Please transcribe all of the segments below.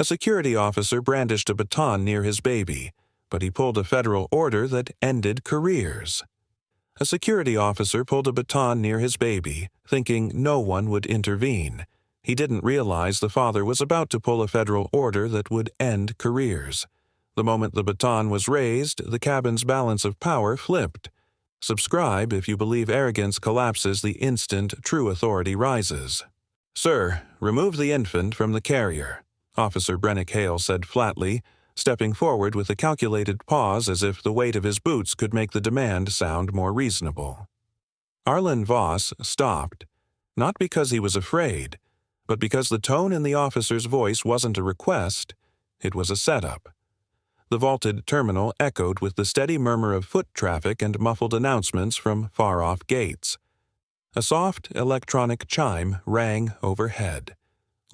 A security officer brandished a baton near his baby, but he pulled a federal order that ended careers. A security officer pulled a baton near his baby, thinking no one would intervene. He didn't realize the father was about to pull a federal order that would end careers. The moment the baton was raised, the cabin's balance of power flipped. Subscribe if you believe arrogance collapses the instant true authority rises. "Sir, remove the infant from the carrier," Officer Brennick Hale said flatly, stepping forward with a calculated pause as if the weight of his boots could make the demand sound more reasonable. Arlen Voss stopped, not because he was afraid, but because the tone in the officer's voice wasn't a request, it was a setup. The vaulted terminal echoed with the steady murmur of foot traffic and muffled announcements from far-off gates. A soft electronic chime rang overhead.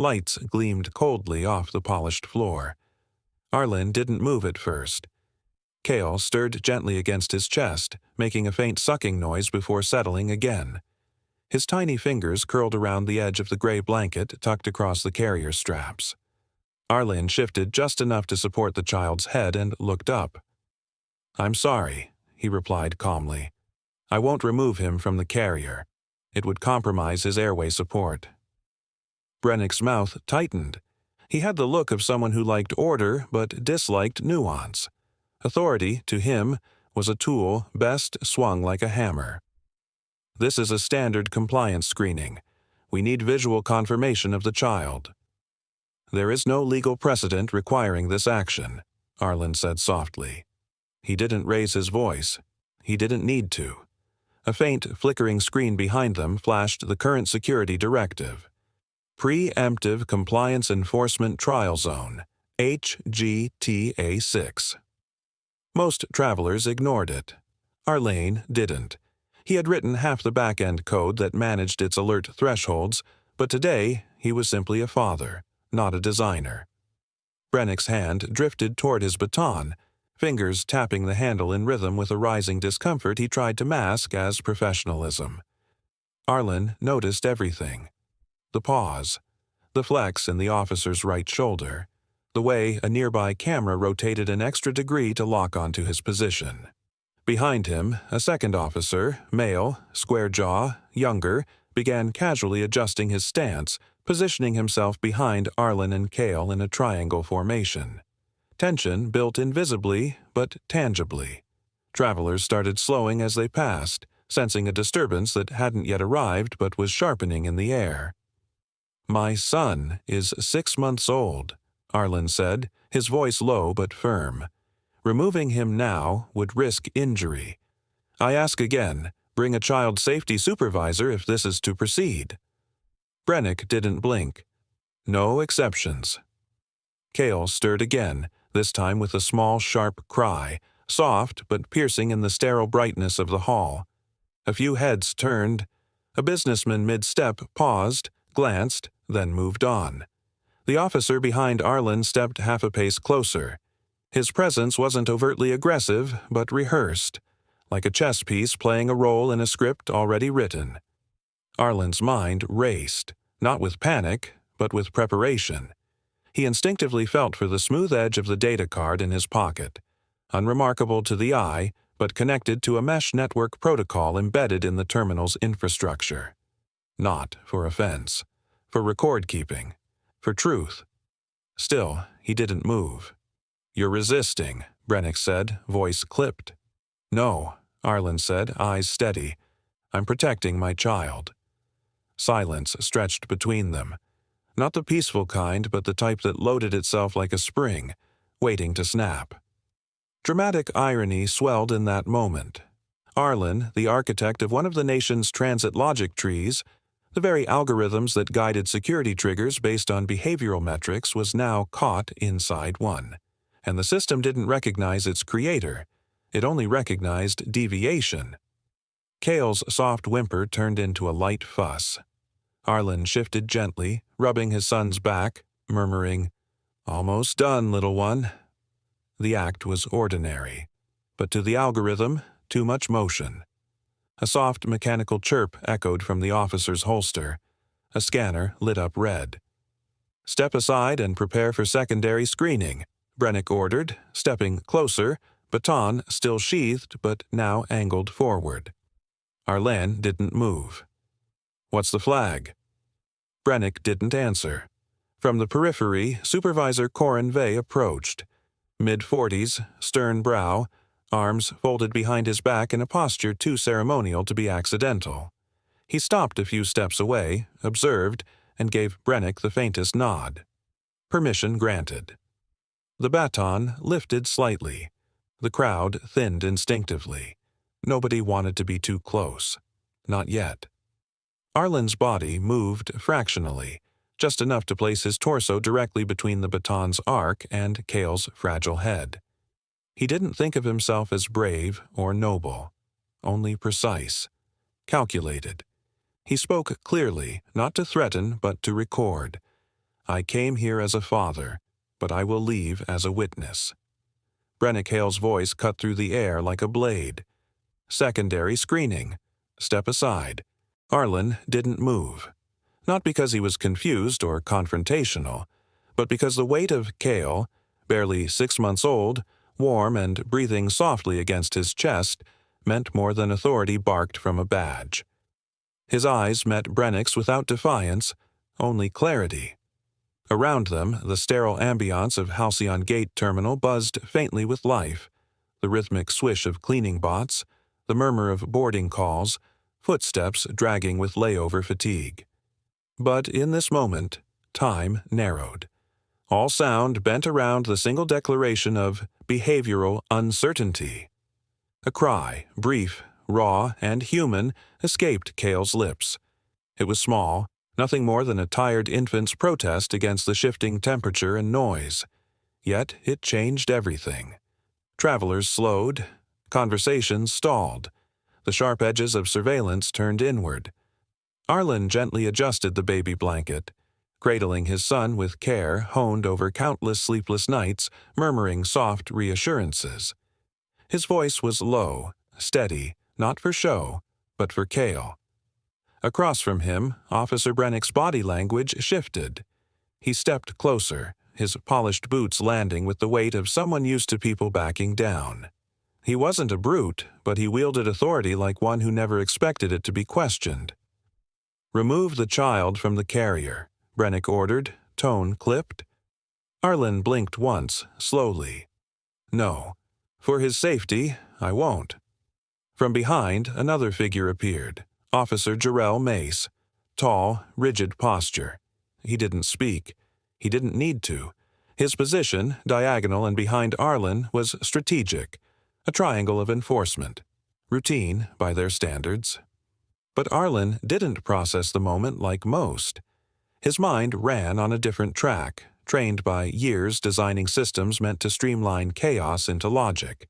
Lights gleamed coldly off the polished floor. Arlen didn't move at first. Cale stirred gently against his chest, making a faint sucking noise before settling again. His tiny fingers curled around the edge of the gray blanket tucked across the carrier straps. Arlen shifted just enough to support the child's head and looked up. "I'm sorry," he replied calmly. "I won't remove him from the carrier. It would compromise his airway support." Brennick's mouth tightened. He had the look of someone who liked order but disliked nuance. Authority, to him, was a tool best swung like a hammer. "This is a standard compliance screening. We need visual confirmation of the child." "There is no legal precedent requiring this action," Arlen said softly. He didn't raise his voice. He didn't need to. A faint, flickering screen behind them flashed the current security directive. Preemptive Compliance Enforcement Trial Zone, HGTA-6. Most travelers ignored it. Arlen didn't. He had written half the back-end code that managed its alert thresholds, but today he was simply a father, not a designer. Brennick's hand drifted toward his baton, fingers tapping the handle in rhythm with a rising discomfort he tried to mask as professionalism. Arlen noticed everything. The pause, the flex in the officer's right shoulder, the way a nearby camera rotated an extra degree to lock onto his position. Behind him, a second officer, male, square jaw, younger, began casually adjusting his stance, positioning himself behind Arlen and Cale in a triangle formation. Tension built invisibly, but tangibly. Travelers started slowing as they passed, sensing a disturbance that hadn't yet arrived but was sharpening in the air. "My son is 6 months old," Arlen said, his voice low but firm. "Removing him now would risk injury. I ask again, bring a child safety supervisor if this is to proceed." Brennick didn't blink. "No exceptions." Cale stirred again, this time with a small, sharp cry, soft but piercing in the sterile brightness of the hall. A few heads turned. A businessman mid-step paused, glanced, then moved on. The officer behind Arlen stepped half a pace closer. His presence wasn't overtly aggressive, but rehearsed, like a chess piece playing a role in a script already written. Arlen's mind raced, not with panic, but with preparation. He instinctively felt for the smooth edge of the data card in his pocket, unremarkable to the eye, but connected to a mesh network protocol embedded in the terminal's infrastructure. Not for offense, for record-keeping, for truth. Still, he didn't move. "You're resisting," Brennick said, voice clipped. "No," Arlen said, eyes steady. "I'm protecting my child." Silence stretched between them. Not the peaceful kind, but the type that loaded itself like a spring, waiting to snap. Dramatic irony swelled in that moment. Arlen, the architect of one of the nation's transit logic trees, the very algorithms that guided security triggers based on behavioral metrics, was now caught inside one. And the system didn't recognize its creator. It only recognized deviation. Cale's soft whimper turned into a light fuss. Arlen shifted gently, rubbing his son's back, murmuring, "Almost done, little one." The act was ordinary, but to the algorithm, too much motion. A soft mechanical chirp echoed from the officer's holster. A scanner lit up red. "Step aside and prepare for secondary screening," Brennick ordered, stepping closer, baton still sheathed but now angled forward. Arlen didn't move. "What's the flag?" Brennick didn't answer. From the periphery, Supervisor Corin Vey approached. Mid-40s, stern brow, arms folded behind his back in a posture too ceremonial to be accidental. He stopped a few steps away, observed, and gave Brennick the faintest nod. Permission granted. The baton lifted slightly. The crowd thinned instinctively. Nobody wanted to be too close. Not yet. Arlen's body moved fractionally, just enough to place his torso directly between the baton's arc and Cale's fragile head. He didn't think of himself as brave or noble, only precise, calculated. He spoke clearly, not to threaten but to record. "I came here as a father, but I will leave as a witness." Brennick Hale's voice cut through the air like a blade. "Secondary screening. Step aside." Arlen didn't move. Not because he was confused or confrontational, but because the weight of Cale, barely 6 months old, warm and breathing softly against his chest, meant more than authority barked from a badge. His eyes met Brennick's without defiance, only clarity. Around them, the sterile ambiance of Halcyon Gate Terminal buzzed faintly with life, the rhythmic swish of cleaning bots, the murmur of boarding calls, footsteps dragging with layover fatigue. But in this moment, time narrowed. All sound bent around the single declaration of behavioral uncertainty. A cry, brief, raw, and human, escaped Cale's lips. It was small, nothing more than a tired infant's protest against the shifting temperature and noise. Yet it changed everything. Travelers slowed, conversations stalled, the sharp edges of surveillance turned inward. Arlen gently adjusted the baby blanket, cradling his son with care honed over countless sleepless nights, murmuring soft reassurances. His voice was low, steady, not for show, but for Cale. Across from him, Officer Brennick's body language shifted. He stepped closer, his polished boots landing with the weight of someone used to people backing down. He wasn't a brute, but he wielded authority like one who never expected it to be questioned. "Remove the child from the carrier," Brennick ordered, tone clipped. Arlen blinked once, slowly. "No. For his safety, I won't." From behind, another figure appeared, Officer Jarrell Mace. Tall, rigid posture. He didn't speak. He didn't need to. His position, diagonal and behind Arlen, was strategic, a triangle of enforcement. Routine, by their standards. But Arlen didn't process the moment like most. His mind ran on a different track, trained by years designing systems meant to streamline chaos into logic.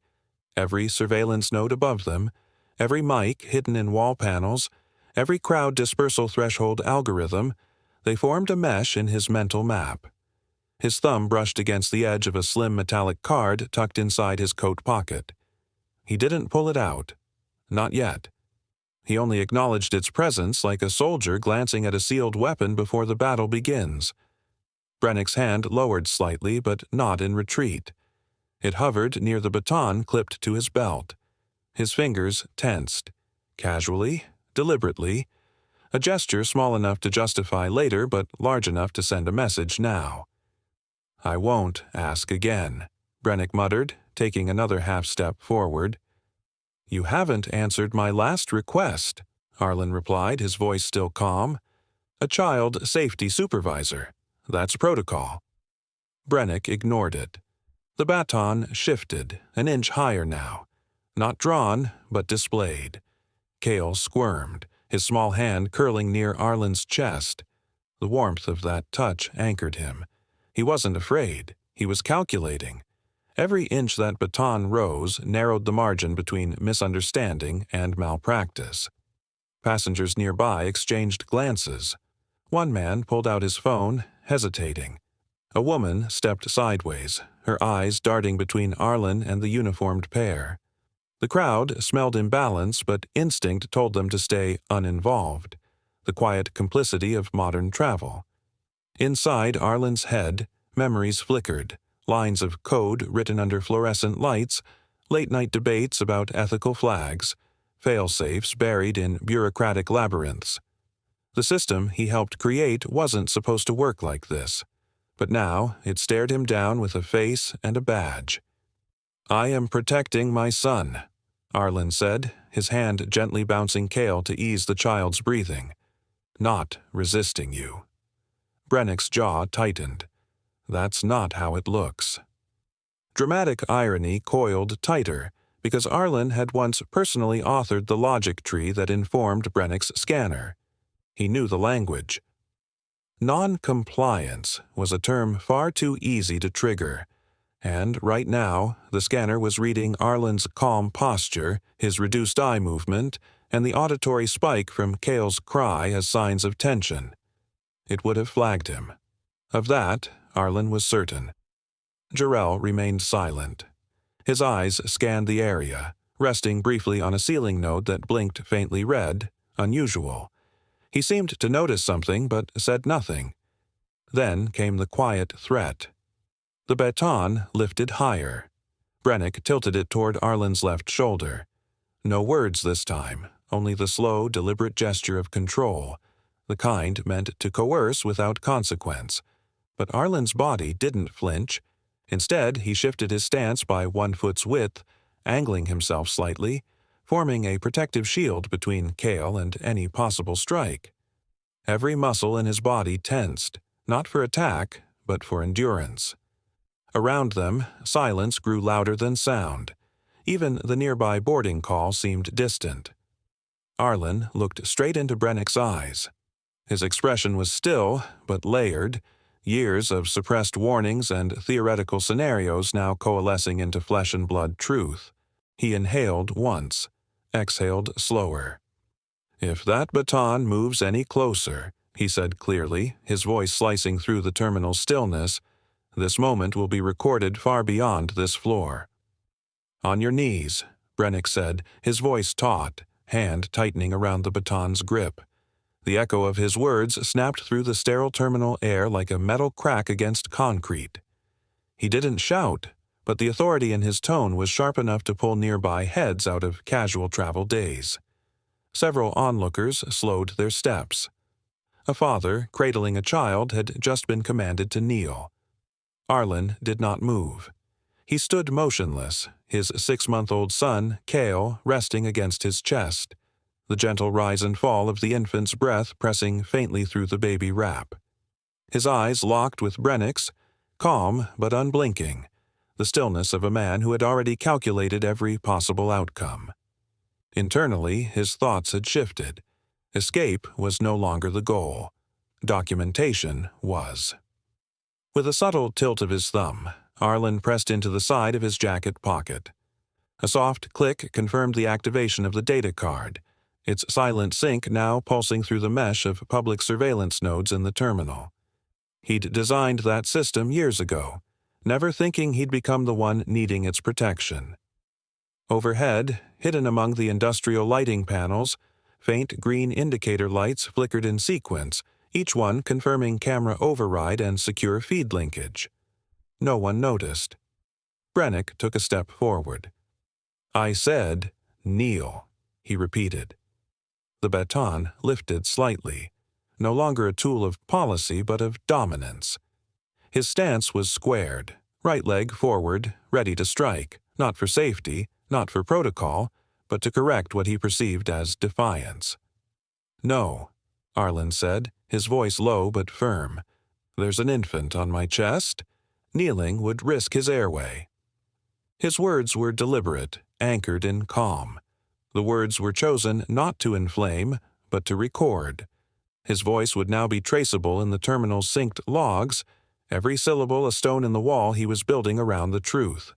Every surveillance node above them, every mic hidden in wall panels, every crowd dispersal threshold algorithm, they formed a mesh in his mental map. His thumb brushed against the edge of a slim metallic card tucked inside his coat pocket. He didn't pull it out. Not yet. He only acknowledged its presence like a soldier glancing at a sealed weapon before the battle begins. Brennick's hand lowered slightly, but not in retreat. It hovered near the baton clipped to his belt. His fingers tensed. Casually, deliberately, a gesture small enough to justify later but large enough to send a message now. "I won't ask again," Brennick muttered, taking another half-step forward. "You haven't answered my last request," Arlen replied, his voice still calm. "A child safety supervisor. That's protocol." Brennick ignored it. The baton shifted, an inch higher now. Not drawn, but displayed. Cale squirmed, his small hand curling near Arlen's chest. The warmth of that touch anchored him. He wasn't afraid. He was calculating. Every inch that baton rose narrowed the margin between misunderstanding and malpractice. Passengers nearby exchanged glances. One man pulled out his phone, hesitating. A woman stepped sideways, her eyes darting between Arlen and the uniformed pair. The crowd smelled imbalance, but instinct told them to stay uninvolved, the quiet complicity of modern travel. Inside Arlen's head, memories flickered, lines of code written under fluorescent lights, late-night debates about ethical flags, fail-safes buried in bureaucratic labyrinths. The system he helped create wasn't supposed to work like this, but now it stared him down with a face and a badge. "I am protecting my son," Arlen said, his hand gently bouncing Cale to ease the child's breathing. "Not resisting you." Brennick's jaw tightened. That's not how it looks. Dramatic irony coiled tighter, because Arlen had once personally authored the logic tree that informed Brennick's scanner. He knew the language. Non-compliance was a term far too easy to trigger, and right now the scanner was reading Arlen's calm posture, his reduced eye movement, and the auditory spike from Cale's cry as signs of tension. It would have flagged him. Of that, Arlen was certain. Jarrell remained silent. His eyes scanned the area, resting briefly on a ceiling node that blinked faintly red, unusual. He seemed to notice something but said nothing. Then came the quiet threat. The baton lifted higher. Brennick tilted it toward Arlen's left shoulder. No words this time, only the slow, deliberate gesture of control, the kind meant to coerce without consequence. But Arlen's body didn't flinch. Instead, he shifted his stance by 1 foot's width, angling himself slightly, forming a protective shield between Cale and any possible strike. Every muscle in his body tensed, not for attack, but for endurance. Around them, silence grew louder than sound. Even the nearby boarding call seemed distant. Arlen looked straight into Brennick's eyes. His expression was still, but layered, years of suppressed warnings and theoretical scenarios now coalescing into flesh-and-blood truth. He inhaled once, exhaled slower. "If that baton moves any closer," he said clearly, his voice slicing through the terminal's stillness, "this moment will be recorded far beyond this floor." "On your knees," Brennick said, his voice taut, hand tightening around the baton's grip. The echo of his words snapped through the sterile terminal air like a metal crack against concrete. He didn't shout, but the authority in his tone was sharp enough to pull nearby heads out of casual travel days. Several onlookers slowed their steps. A father, cradling a child, had just been commanded to kneel. Arlen did not move. He stood motionless, his 6-month-old son, Cale, resting against his chest, the gentle rise and fall of the infant's breath pressing faintly through the baby wrap. His eyes locked with Brennick's, calm but unblinking, the stillness of a man who had already calculated every possible outcome. Internally, his thoughts had shifted. Escape was no longer the goal. Documentation was. With a subtle tilt of his thumb, Arlen pressed into the side of his jacket pocket. A soft click confirmed the activation of the data card, its silent sync now pulsing through the mesh of public surveillance nodes in the terminal. He'd designed that system years ago, never thinking he'd become the one needing its protection. Overhead, hidden among the industrial lighting panels, faint green indicator lights flickered in sequence, each one confirming camera override and secure feed linkage. No one noticed. Brennick took a step forward. "I said, kneel," he repeated. The baton lifted slightly, no longer a tool of policy but of dominance. His stance was squared, right leg forward, ready to strike, not for safety, not for protocol, but to correct what he perceived as defiance. "No," Arlen said, his voice low but firm. "There's an infant on my chest. Kneeling would risk his airway." His words were deliberate, anchored in calm. The words were chosen not to inflame, but to record. His voice would now be traceable in the terminal's synced logs, every syllable a stone in the wall he was building around the truth.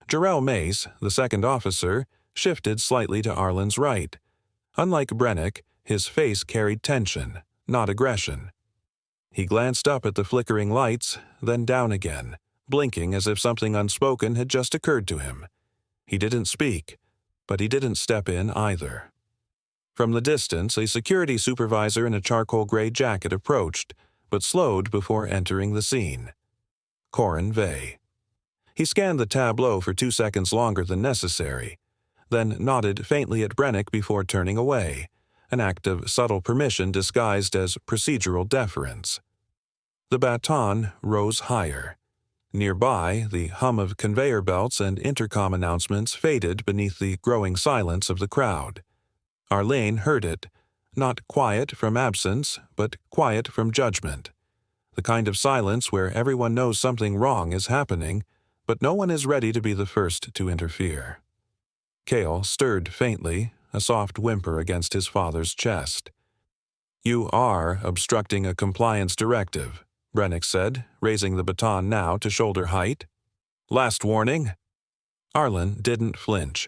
Jarrell Mace, the second officer, shifted slightly to Arlen's right. Unlike Brennick, his face carried tension, not aggression. He glanced up at the flickering lights, then down again, blinking as if something unspoken had just occurred to him. He didn't speak, but he didn't step in either. From the distance, a security supervisor in a charcoal gray jacket approached, but slowed before entering the scene. Corin Vey. He scanned the tableau for 2 seconds longer than necessary, then nodded faintly at Brennick before turning away, an act of subtle permission disguised as procedural deference. The baton rose higher. Nearby, the hum of conveyor belts and intercom announcements faded beneath the growing silence of the crowd. Arlene heard it, not quiet from absence, but quiet from judgment. The kind of silence where everyone knows something wrong is happening, but no one is ready to be the first to interfere. Cale stirred faintly, a soft whimper against his father's chest. "You are obstructing a compliance directive," Brennick said, raising the baton now to shoulder height. "Last warning." Arlen didn't flinch.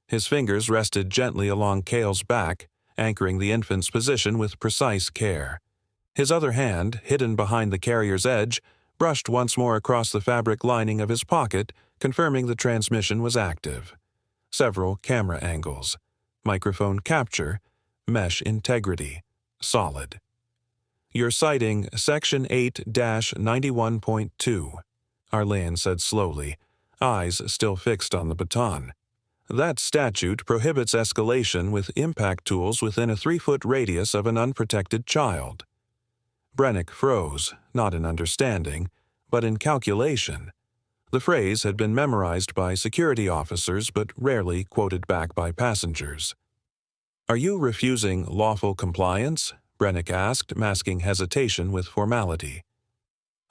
His fingers rested gently along Cale's back, anchoring the infant's position with precise care. His other hand, hidden behind the carrier's edge, brushed once more across the fabric lining of his pocket, confirming the transmission was active. Several camera angles. Microphone capture. Mesh integrity. Solid. "You're citing Section 8-91.2, Arlene said slowly, eyes still fixed on the baton. "That statute prohibits escalation with impact tools within a 3-foot radius of an unprotected child." Brennick froze, not in understanding, but in calculation. The phrase had been memorized by security officers but rarely quoted back by passengers. "Are you refusing lawful compliance?" Brennick asked, masking hesitation with formality.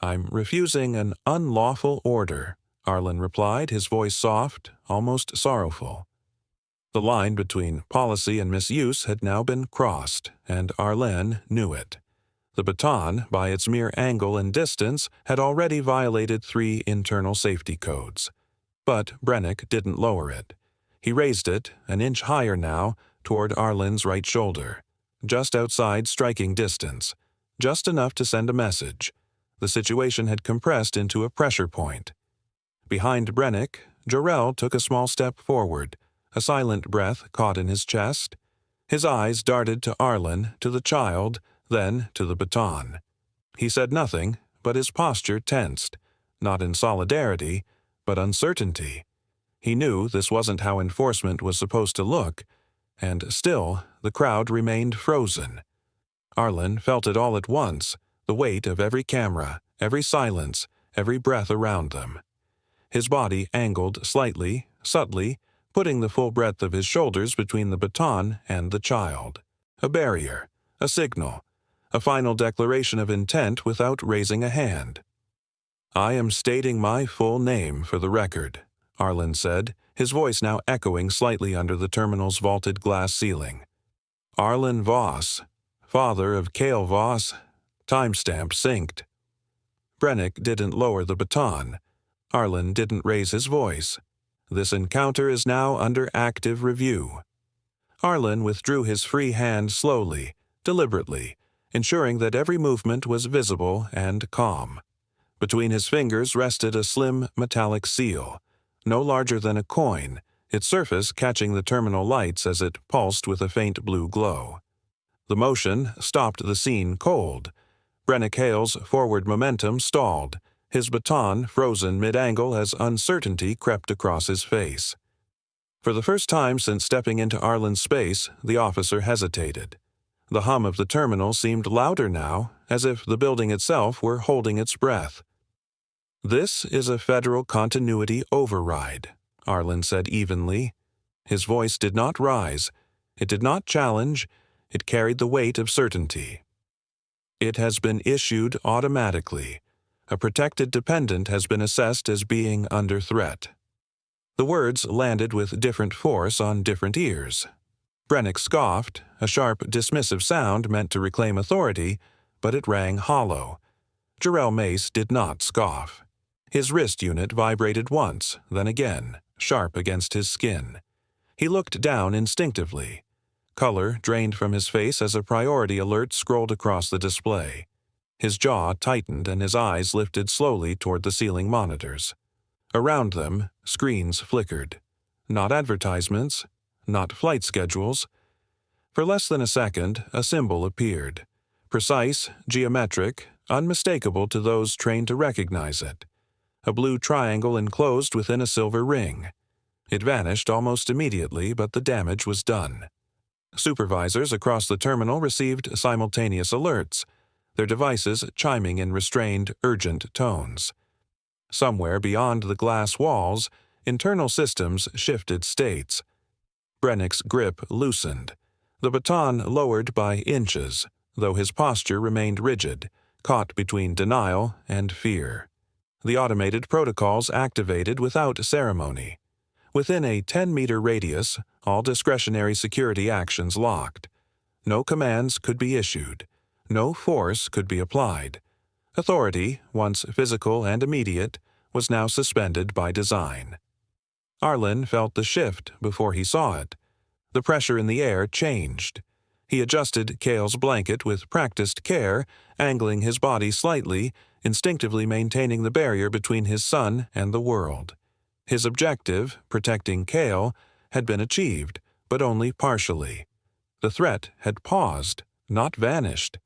"I'm refusing an unlawful order," Arlen replied, his voice soft, almost sorrowful. The line between policy and misuse had now been crossed, and Arlen knew it. The baton, by its mere angle and distance, had already violated 3 internal safety codes. But Brennick didn't lower it. He raised it, an inch higher now, toward Arlen's right shoulder, just outside striking distance, just enough to send a message. The situation had compressed into a pressure point. Behind Brennick, Jarrell took a small step forward, a silent breath caught in his chest. His eyes darted to Arlen, to the child, then to the baton. He said nothing, but his posture tensed, not in solidarity, but uncertainty. He knew this wasn't how enforcement was supposed to look, and still the crowd remained frozen. Arlen felt it all at once, the weight of every camera, every silence, every breath around them. His body angled slightly, subtly, putting the full breadth of his shoulders between the baton and the child. A barrier, a signal, a final declaration of intent without raising a hand. "I am stating my full name for the record," Arlen said, his voice now echoing slightly under the terminal's vaulted glass ceiling. "Arlen Voss, father of Cale Voss, timestamp synced." Brennick didn't lower the baton. Arlen didn't raise his voice. "This encounter is now under active review." Arlen withdrew his free hand slowly, deliberately, ensuring that every movement was visible and calm. Between his fingers rested a slim metallic seal, no larger than a coin, its surface catching the terminal lights as it pulsed with a faint blue glow. The motion stopped the scene cold. Brennick Hale's forward momentum stalled, his baton frozen mid-angle as uncertainty crept across his face. For the first time since stepping into Arlen's space, the officer hesitated. The hum of the terminal seemed louder now, as if the building itself were holding its breath. "This is a federal continuity override," Arlen said evenly. His voice did not rise. It did not challenge. It carried the weight of certainty. "It has been issued automatically. A protected dependent has been assessed as being under threat." The words landed with different force on different ears. Brennick scoffed, a sharp, dismissive sound meant to reclaim authority, but it rang hollow. Jarrell Mace did not scoff. His wrist unit vibrated once, then again, sharp against his skin. He looked down instinctively. Color drained from his face as a priority alert scrolled across the display. His jaw tightened and his eyes lifted slowly toward the ceiling monitors. Around them, screens flickered. Not advertisements, not flight schedules. For less than a second, a symbol appeared. Precise, geometric, unmistakable to those trained to recognize it. A blue triangle enclosed within a silver ring. It vanished almost immediately, but the damage was done. Supervisors across the terminal received simultaneous alerts, their devices chiming in restrained, urgent tones. Somewhere beyond the glass walls, internal systems shifted states. Brennick's grip loosened. The baton lowered by inches, though his posture remained rigid, caught between denial and fear. The automated protocols activated without ceremony. Within a 10-meter radius, all discretionary security actions locked. No commands could be issued. No force could be applied. Authority, once physical and immediate, was now suspended by design. Arlen felt the shift before he saw it. The pressure in the air changed. He adjusted Cale's blanket with practiced care, angling his body slightly, instinctively maintaining the barrier between his son and the world. His objective, protecting Cale, had been achieved, but only partially. The threat had paused, not vanished.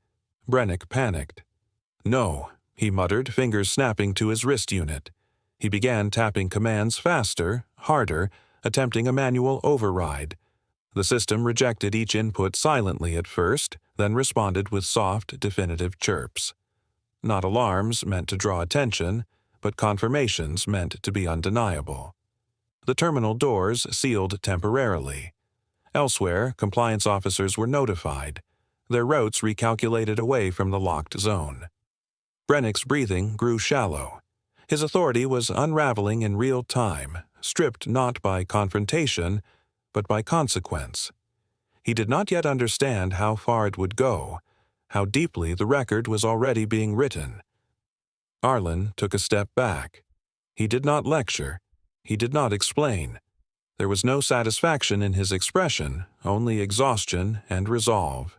Brennick panicked. "No," he muttered, fingers snapping to his wrist unit. He began tapping commands faster, harder, attempting a manual override. The system rejected each input silently at first, then responded with soft, definitive chirps. Not alarms meant to draw attention, but confirmations meant to be undeniable. The terminal doors sealed temporarily. Elsewhere, compliance officers were notified, their routes recalculated away from the locked zone. Brennick's breathing grew shallow. His authority was unraveling in real time, stripped not by confrontation, but by consequence. He did not yet understand how far it would go, how deeply the record was already being written. Arlen took a step back. He did not lecture. He did not explain. There was no satisfaction in his expression, only exhaustion and resolve.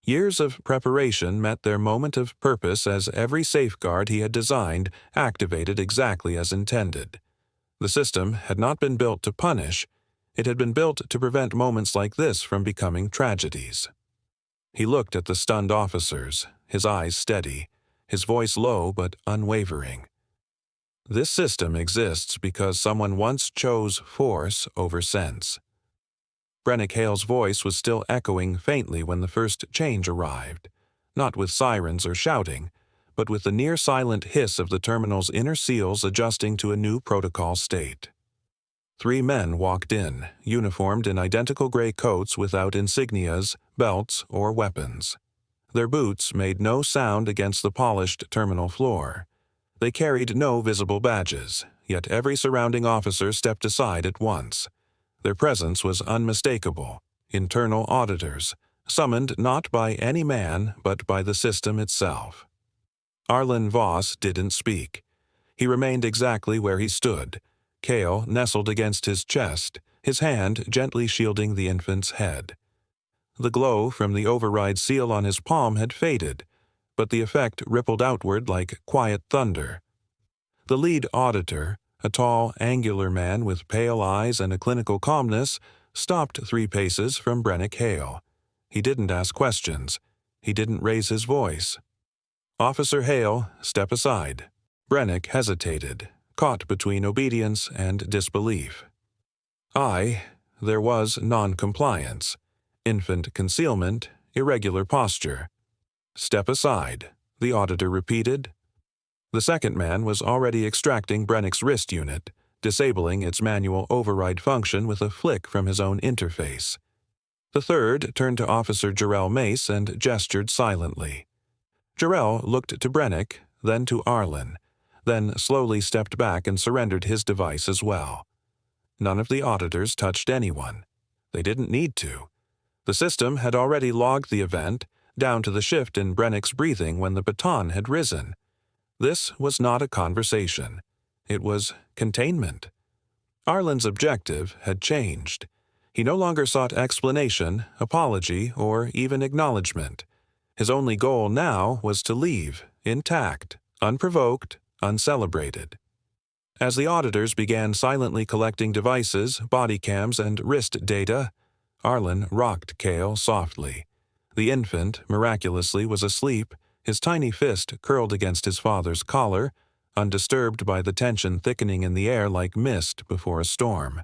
Years of preparation met their moment of purpose as every safeguard he had designed activated exactly as intended. The system had not been built to punish. It had been built to prevent moments like this from becoming tragedies. He looked at the stunned officers, his eyes steady, his voice low but unwavering. This system exists because someone once chose force over sense. Brennick Hale's voice was still echoing faintly when the first change arrived, not with sirens or shouting, but with the near-silent hiss of the terminal's inner seals adjusting to a new protocol state. 3 men walked in, uniformed in identical gray coats without insignias, belts, or weapons. Their boots made no sound against the polished terminal floor. They carried no visible badges, yet every surrounding officer stepped aside at once. Their presence was unmistakable, internal auditors, summoned not by any man but by the system itself. Arlen Voss didn't speak. He remained exactly where he stood, Cale nestled against his chest, his hand gently shielding the infant's head. The glow from the override seal on his palm had faded, but the effect rippled outward like quiet thunder. The lead auditor, a tall, angular man with pale eyes and a clinical calmness, stopped 3 paces from Brennick Hale. He didn't ask questions. He didn't raise his voice. "Officer Hale, step aside." Brennick hesitated, caught between obedience and disbelief. There was non-compliance, infant concealment, irregular posture. "Step aside," the auditor repeated. The second man was already extracting Brennick's wrist unit, disabling its manual override function with a flick from his own interface. The third turned to Officer Jarrell Mace and gestured silently. Jarrell looked to Brennick, then to Arlen, then slowly stepped back and surrendered his device as well. None of the auditors touched anyone. They didn't need to. The system had already logged the event, down to the shift in Brennick's breathing when the baton had risen. This was not a conversation. It was containment. Arlen's objective had changed. He no longer sought explanation, apology, or even acknowledgement. His only goal now was to leave, intact, unprovoked, uncelebrated. As the auditors began silently collecting devices, body cams, and wrist data, Arlen rocked Cale softly. The infant, miraculously, was asleep, His tiny fist curled against his father's collar, undisturbed by the tension thickening in the air like mist before a storm.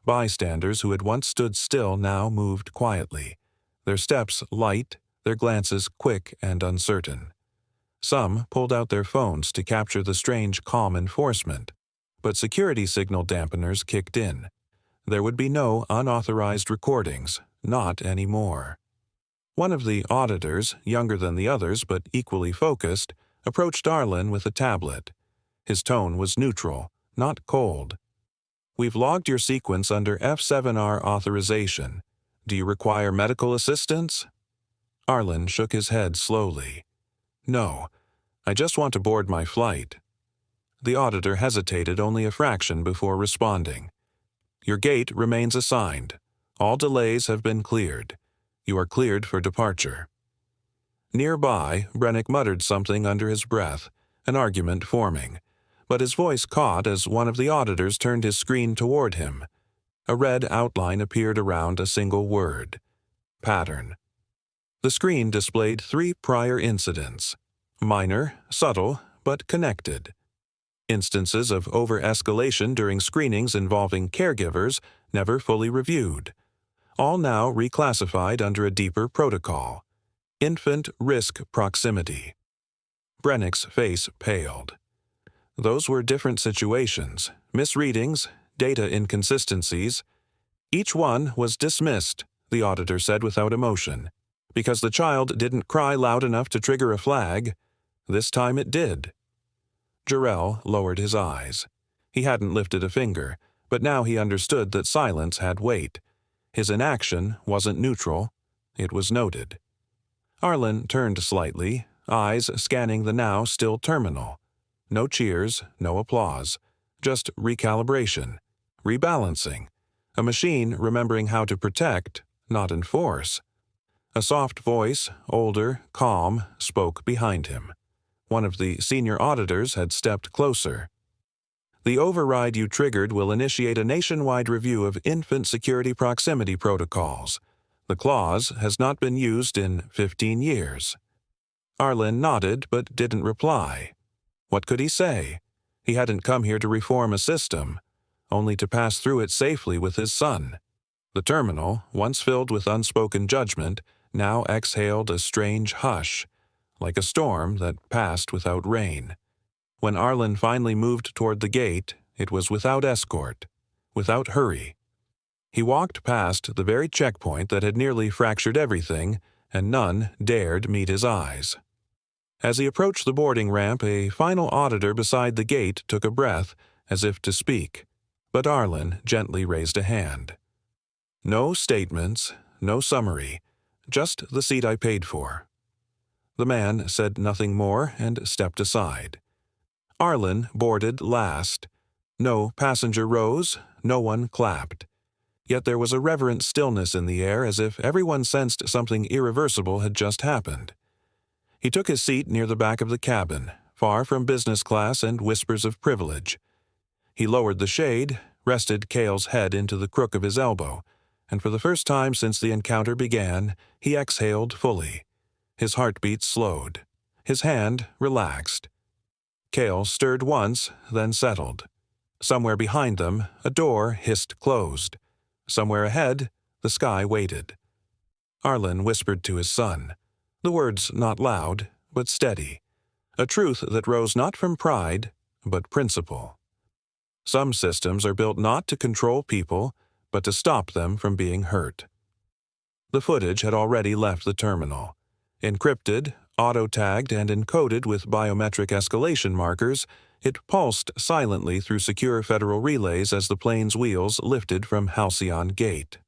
Bystanders who had once stood still now moved quietly, their steps light, their glances quick and uncertain. Some pulled out their phones to capture the strange calm enforcement, but security signal dampeners kicked in. There would be no unauthorized recordings, not anymore. One of the auditors, younger than the others but equally focused, approached Arlen with a tablet. His tone was neutral, not cold. "We've logged your sequence under F7R authorization. Do you require medical assistance?" Arlen shook his head slowly. "No, I just want to board my flight." The auditor hesitated only a fraction before responding. "Your gate remains assigned. All delays have been cleared. You are cleared for departure." Nearby, Brennick muttered something under his breath, an argument forming, but his voice caught as one of the auditors turned his screen toward him. A red outline appeared around a single word: pattern. The screen displayed 3 prior incidents, minor, subtle, but connected. Instances of over-escalation during screenings involving caregivers never fully reviewed, all now reclassified under a deeper protocol: infant risk proximity. Brennick's face paled. Those were different situations, misreadings, data inconsistencies. Each one was dismissed, the auditor said without emotion. Because the child didn't cry loud enough to trigger a flag, this time it did. Jarrell lowered his eyes. He hadn't lifted a finger, but now he understood that silence had weight. His inaction wasn't neutral, it was noted. Arlen turned slightly, eyes scanning the now still terminal. No cheers, no applause, just recalibration, rebalancing, a machine remembering how to protect, not enforce. A soft voice, older, calm, spoke behind him. One of the senior auditors had stepped closer. "The override you triggered will initiate a nationwide review of infant security proximity protocols. The clause has not been used in 15 years. Arlen nodded but didn't reply. What could he say? He hadn't come here to reform a system, only to pass through it safely with his son. The terminal, once filled with unspoken judgment, now exhaled a strange hush, like a storm that passed without rain. When Arlen finally moved toward the gate, it was without escort, without hurry. He walked past the very checkpoint that had nearly fractured everything, and none dared meet his eyes. As he approached the boarding ramp, a final auditor beside the gate took a breath, as if to speak, but Arlen gently raised a hand. "No statements, no summary, just the seat I paid for." The man said nothing more and stepped aside. Arlen boarded last. No passenger rose, no one clapped. Yet there was a reverent stillness in the air, as if everyone sensed something irreversible had just happened. He took his seat near the back of the cabin, far from business class and whispers of privilege. He lowered the shade, rested Cale's head into the crook of his elbow, and for the first time since the encounter began, he exhaled fully. His heartbeat slowed. His hand relaxed. Cale stirred once, then settled. Somewhere behind them, a door hissed closed. Somewhere ahead, the sky waited. Arlen whispered to his son, the words not loud, but steady, a truth that rose not from pride, but principle. Some systems are built not to control people, but to stop them from being hurt. The footage had already left the terminal. Encrypted, auto-tagged, and encoded with biometric escalation markers, it pulsed silently through secure federal relays as the plane's wheels lifted from Halcyon Gate.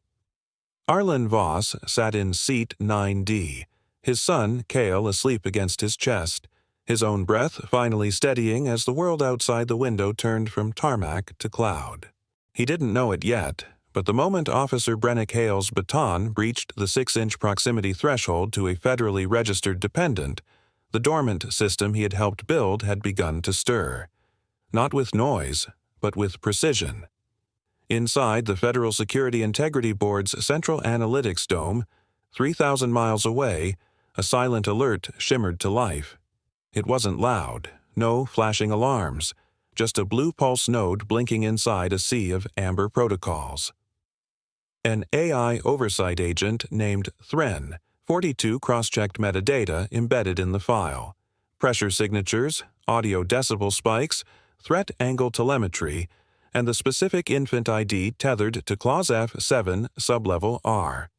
Arlen Voss sat in seat 9D, his son, Cale, asleep against his chest, his own breath finally steadying as the world outside the window turned from tarmac to cloud. He didn't know it yet, but the moment Officer Brennick Hale's Baton breached the 6-inch proximity threshold to a federally registered dependent, the dormant system he had helped build had begun to stir. Not with noise, but with precision. Inside the Federal Security Integrity Board's Central Analytics Dome, 3,000 miles away, A silent alert shimmered to life. It wasn't loud, no flashing alarms, just a blue pulse node blinking inside a sea of amber protocols. An AI oversight agent named Thren, 42 cross-checked metadata embedded in the file. Pressure signatures, audio decibel spikes, threat angle telemetry, and the specific infant ID tethered to Clause F7 sublevel R.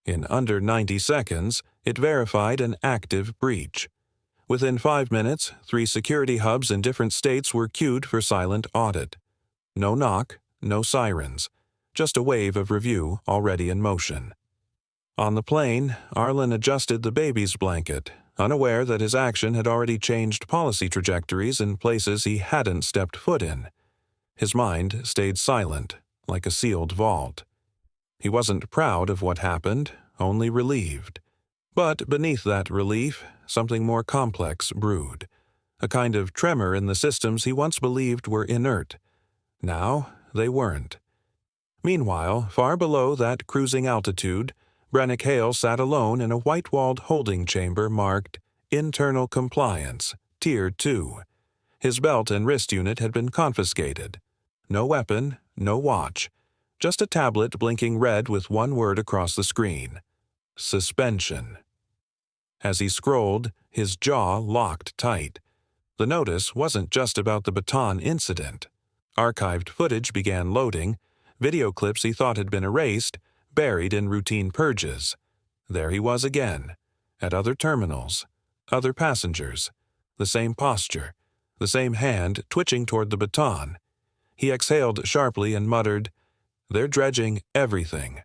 In under 90 seconds, it verified an active breach. Within 5 minutes, 3 security hubs in different states were queued for silent audit. No knock, no sirens, just a wave of review already in motion. On the plane, Arlen adjusted the baby's blanket, unaware that his action had already changed policy trajectories in places he hadn't stepped foot in. His mind stayed silent, like a sealed vault. He wasn't proud of what happened, only relieved. But beneath that relief, something more complex brewed. A kind of tremor in the systems he once believed were inert. Now, they weren't. Meanwhile, far below that cruising altitude, Brennick Hale sat alone in a white-walled holding chamber marked Internal Compliance, Tier 2. His belt and wrist unit had been confiscated. No weapon, no watch. Just a tablet blinking red with one word across the screen. Suspension. As he scrolled, his jaw locked tight. The notice wasn't just about the Baton incident. Archived footage began loading, video clips he thought had been erased, buried in routine purges. There he was again, at other terminals, other passengers, the same posture, the same hand twitching toward the Baton. He exhaled sharply and muttered, "They're dredging everything."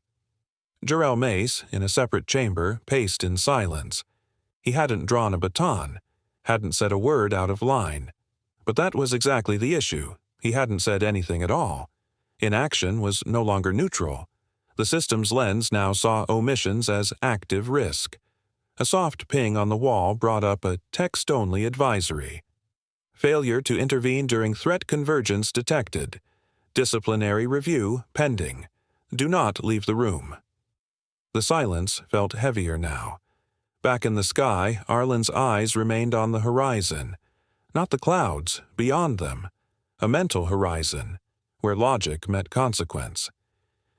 Jarrell Mace, in a separate chamber, paced in silence. He hadn't drawn a baton, hadn't said a word out of line. But that was exactly the issue. He hadn't said anything at all. Inaction was no longer neutral. The system's lens now saw omissions as active risk. A soft ping on the wall brought up a text-only advisory. Failure to intervene during threat convergence detected. Disciplinary review pending. Do not leave the room. The silence felt heavier now. Back in the sky, Arlen's eyes remained on the horizon. Not the clouds, beyond them. A mental horizon, where logic met consequence.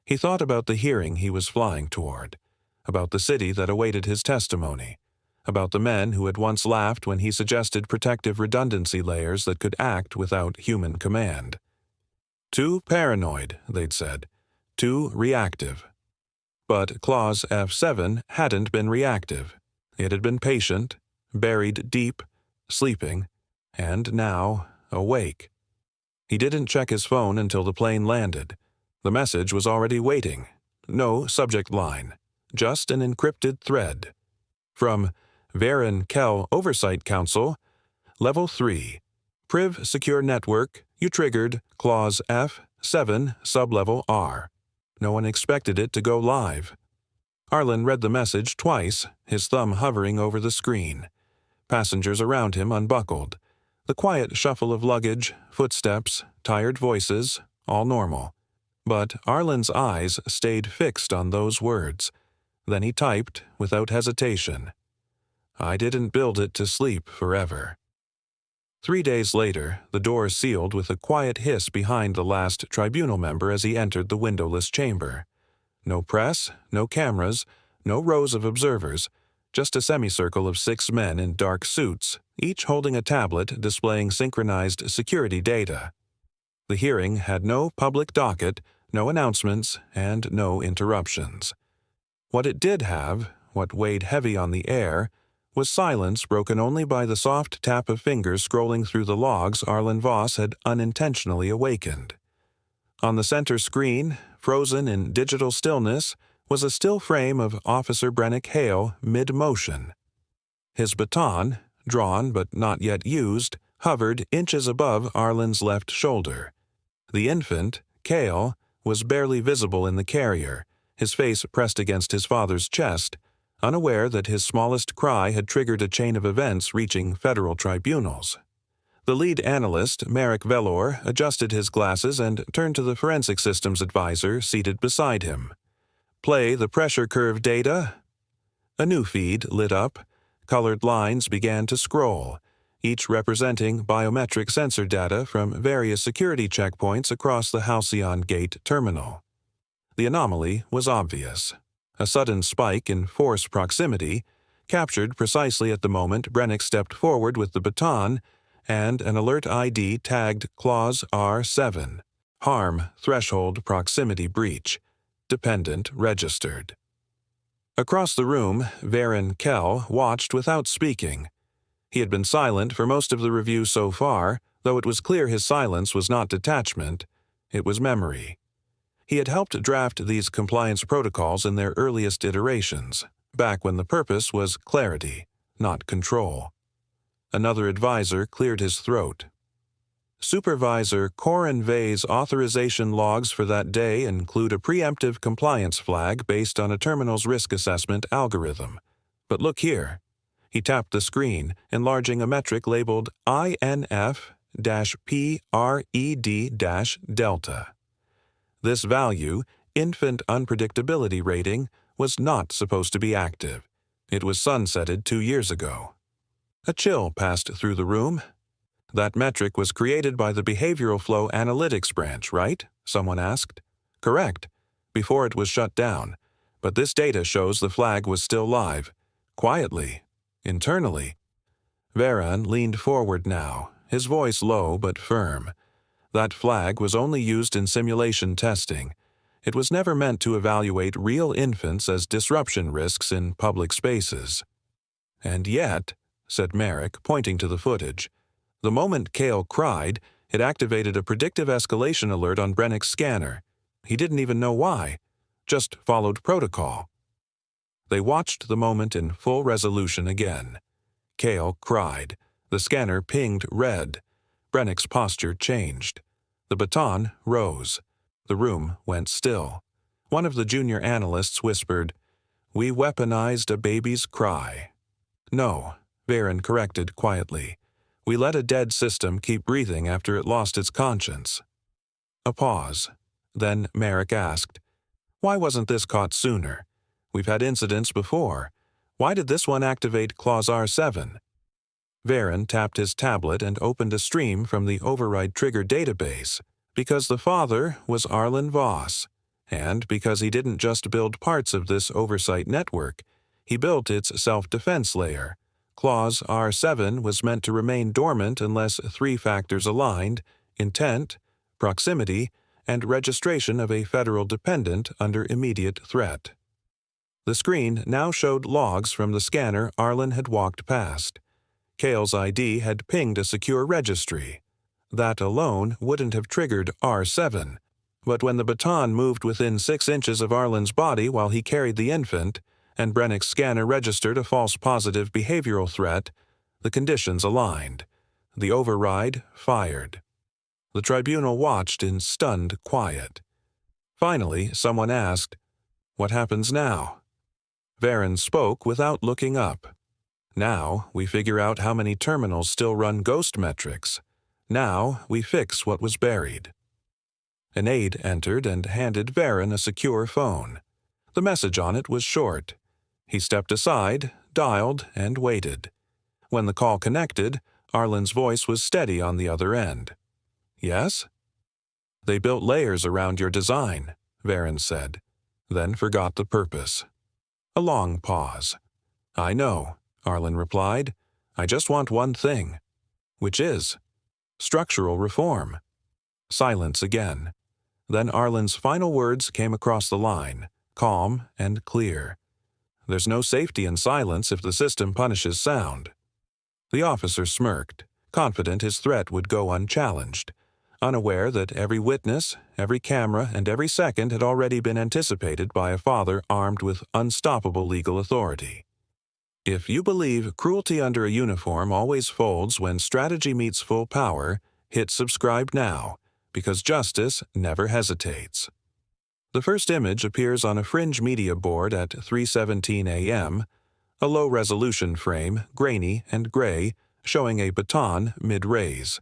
He thought about the hearing he was flying toward, about the city that awaited his testimony, about the men who had once laughed when he suggested protective redundancy layers that could act without human command. Too paranoid, they'd said. Too reactive. But Clause F7 hadn't been reactive. It had been patient, buried deep, sleeping, and now awake. He didn't check his phone until the plane landed. The message was already waiting. No subject line, just an encrypted thread. From Varen Kell Oversight Council, Level 3. Priv Secure Network, you triggered Clause F7 Sublevel R. No one expected it to go live. Arlen read the message twice, his thumb hovering over the screen. Passengers around him unbuckled. The quiet shuffle of luggage, footsteps, tired voices, all normal. But Arlen's eyes stayed fixed on those words. Then he typed, without hesitation, "I didn't build it to sleep forever." 3 days later, the door sealed with a quiet hiss behind the last tribunal member as he entered the windowless chamber. No press, no cameras, no rows of observers, just a semicircle of 6 men in dark suits, each holding a tablet displaying synchronized security data. The hearing had no public docket, no announcements, and no interruptions. What it did have, what weighed heavy on the air, was silence broken only by the soft tap of fingers scrolling through the logs Arlen Voss had unintentionally awakened. On the center screen, frozen in digital stillness, was a still frame of Officer Brennick Hale mid-motion. His baton, drawn but not yet used, hovered inches above Arlen's left shoulder. The infant, Cale, was barely visible in the carrier, his face pressed against his father's chest, unaware that his smallest cry had triggered a chain of events reaching federal tribunals. The lead analyst, Merrick Velor, adjusted his glasses and turned to the forensic systems advisor seated beside him. "Play the pressure curve data." A new feed lit up. Colored lines began to scroll, each representing biometric sensor data from various security checkpoints across the Halcyon Gate terminal. The anomaly was obvious. A sudden spike in force proximity, captured precisely at the moment Brennick stepped forward with the baton, and an alert ID tagged Clause R7, Harm Threshold Proximity Breach, Dependent Registered. Across the room, Varen Kell watched without speaking. He had been silent for most of the review so far, though it was clear his silence was not detachment, it was memory. He had helped draft these compliance protocols in their earliest iterations, back when the purpose was clarity, not control. Another advisor cleared his throat. Supervisor Corin Vey's authorization logs for that day include a preemptive compliance flag based on a terminal's risk assessment algorithm. But look here. He tapped the screen, enlarging a metric labeled INF-PRED-Delta. This value, infant unpredictability rating, was not supposed to be active. It was sunsetted 2 years ago. A chill passed through the room. That metric was created by the Behavioral Flow Analytics branch, right? Someone asked. Correct, before it was shut down. But this data shows the flag was still live. Quietly. Internally. Varen leaned forward now, his voice low but firm. That flag was only used in simulation testing. It was never meant to evaluate real infants as disruption risks in public spaces. And yet, said Merrick, pointing to the footage, the moment Cale cried, it activated a predictive escalation alert on Brennick's scanner. He didn't even know why, just followed protocol. They watched the moment in full resolution again. Cale cried. The scanner pinged red. Brennick's posture changed. The baton rose. The room went still. One of the junior analysts whispered, "We weaponized a baby's cry." "No," Varen corrected quietly. "We let a dead system keep breathing after it lost its conscience." A pause. Then Merrick asked, "Why wasn't this caught sooner? We've had incidents before. Why did this one activate Clause R7? Varen tapped his tablet and opened a stream from the override trigger database. Because the father was Arlen Voss, and because he didn't just build parts of this oversight network, he built its self-defense layer. Clause R7 was meant to remain dormant unless 3 factors aligned: intent, proximity, and registration of a federal dependent under immediate threat. The screen now showed logs from the scanner Arlen had walked past. Cale's ID had pinged a secure registry. That alone wouldn't have triggered R7, but when the baton moved within 6 inches of Arlen's body while he carried the infant, and Brennick's scanner registered a false positive behavioral threat, the conditions aligned. The override fired. The tribunal watched in stunned quiet. Finally, someone asked, "What happens now?" Varen spoke without looking up. "Now we figure out how many terminals still run ghost metrics. Now we fix what was buried." An aide entered and handed Varen a secure phone. The message on it was short. He stepped aside, dialed, and waited. When the call connected, Arlen's voice was steady on the other end. "Yes?" "They built layers around your design," Varen said, then forgot the purpose. A long pause. "I know," Arlen replied. "I just want one thing." "Which is?" "Structural reform." Silence again. Then Arlen's final words came across the line, calm and clear. "There's no safety in silence if the system punishes sound." The officer smirked, confident his threat would go unchallenged, unaware that every witness, every camera, and every second had already been anticipated by a father armed with unstoppable legal authority. If you believe cruelty under a uniform always folds when strategy meets full power, hit subscribe now, because justice never hesitates. The first image appears on a Fringe media board at 3:17 a.m., a low-resolution frame, grainy and gray, showing a baton mid-raise.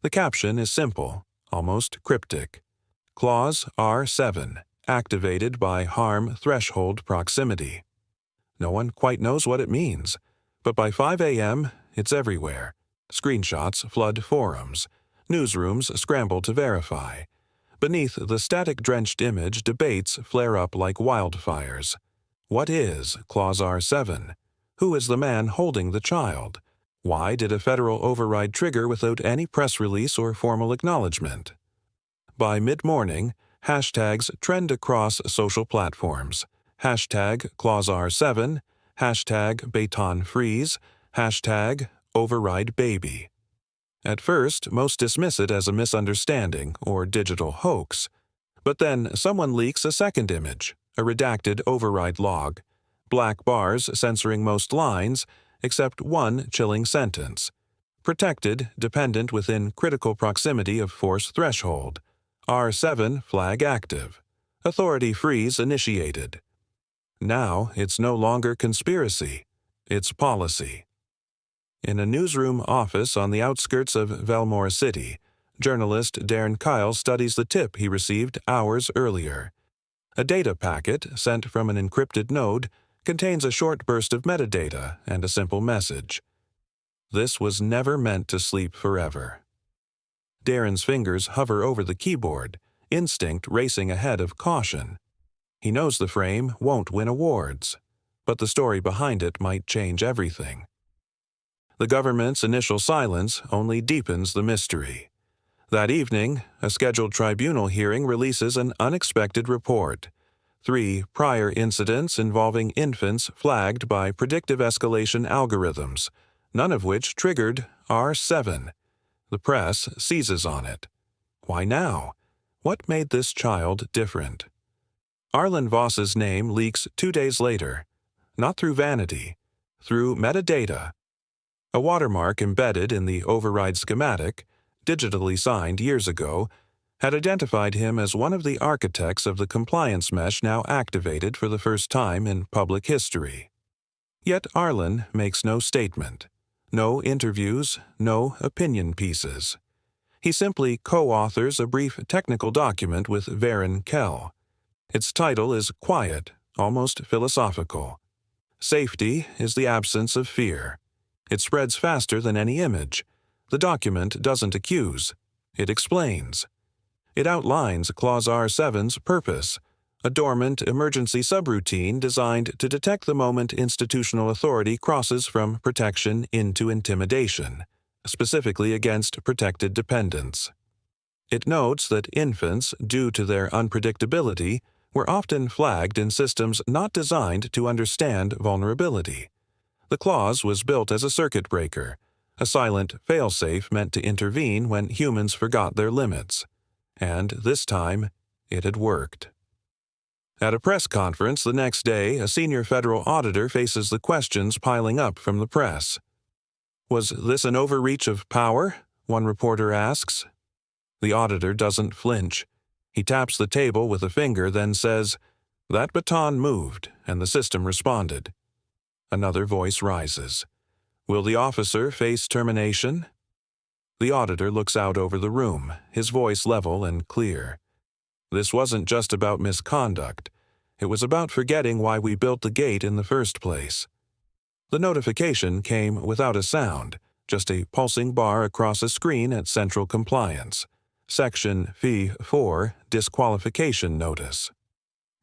The caption is simple, almost cryptic. Clause R7, activated by harm threshold proximity. No one quite knows what it means, but by 5 a.m., it's everywhere. Screenshots flood forums. Newsrooms scramble to verify. Beneath the static-drenched image, debates flare up like wildfires. What is Clause R7? Who is the man holding the child? Why did a federal override trigger without any press release or formal acknowledgement? By mid-morning, hashtags trend across social platforms. Hashtag Clause R7, hashtag Baton freeze, hashtag override baby. At first, most dismiss it as a misunderstanding or digital hoax. But then someone leaks a second image, a redacted override log, black bars censoring most lines except one chilling sentence. Protected, dependent within critical proximity of force threshold. R7 flag active. Authority freeze initiated. Now it's no longer conspiracy, it's policy. In a newsroom office on the outskirts of Velmore City, journalist Darren Kyle studies the tip he received hours earlier. A data packet, sent from an encrypted node, contains a short burst of metadata and a simple message. This was never meant to sleep forever. Darren's fingers hover over the keyboard, instinct racing ahead of caution. He knows the frame won't win awards, but the story behind it might change everything. The government's initial silence only deepens the mystery. That evening, a scheduled tribunal hearing releases an unexpected report. 3 prior incidents involving infants flagged by predictive escalation algorithms, none of which triggered R7. The press seizes on it. Why now? What made this child different? Arlen Voss's name leaks 2 days later, not through vanity, through metadata. A watermark embedded in the override schematic, digitally signed years ago, had identified him as one of the architects of the compliance mesh now activated for the first time in public history. Yet Arlen makes no statement, no interviews, no opinion pieces. He simply co-authors a brief technical document with Varen Kell. Its title is quiet, almost philosophical. Safety is the absence of fear. It spreads faster than any image. The document doesn't accuse. It explains. It outlines Clause R7's purpose, a dormant emergency subroutine designed to detect the moment institutional authority crosses from protection into intimidation, specifically against protected dependents. It notes that infants, due to their unpredictability, were often flagged in systems not designed to understand vulnerability. The clause was built as a circuit breaker, a silent failsafe meant to intervene when humans forgot their limits. And this time, it had worked. At a press conference the next day, a senior federal auditor faces the questions piling up from the press. Was this an overreach of power? One reporter asks. The auditor doesn't flinch. He taps the table with a finger, then says, "That baton moved, and the system responded." Another voice rises. Will the officer face termination? The auditor looks out over the room, his voice level and clear. This wasn't just about misconduct. It was about forgetting why we built the gate in the first place. The notification came without a sound, just a pulsing bar across a screen at Central Compliance. Section Fee-4 Disqualification Notice.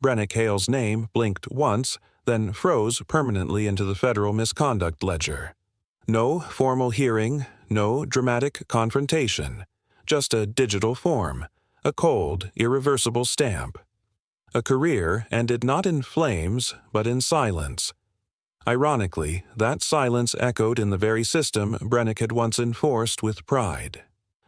Brennick Hale's name blinked once, then froze permanently into the federal misconduct ledger. No formal hearing, no dramatic confrontation, just a digital form, a cold, irreversible stamp. A career ended not in flames, but in silence. Ironically, that silence echoed in the very system Brennick had once enforced with pride.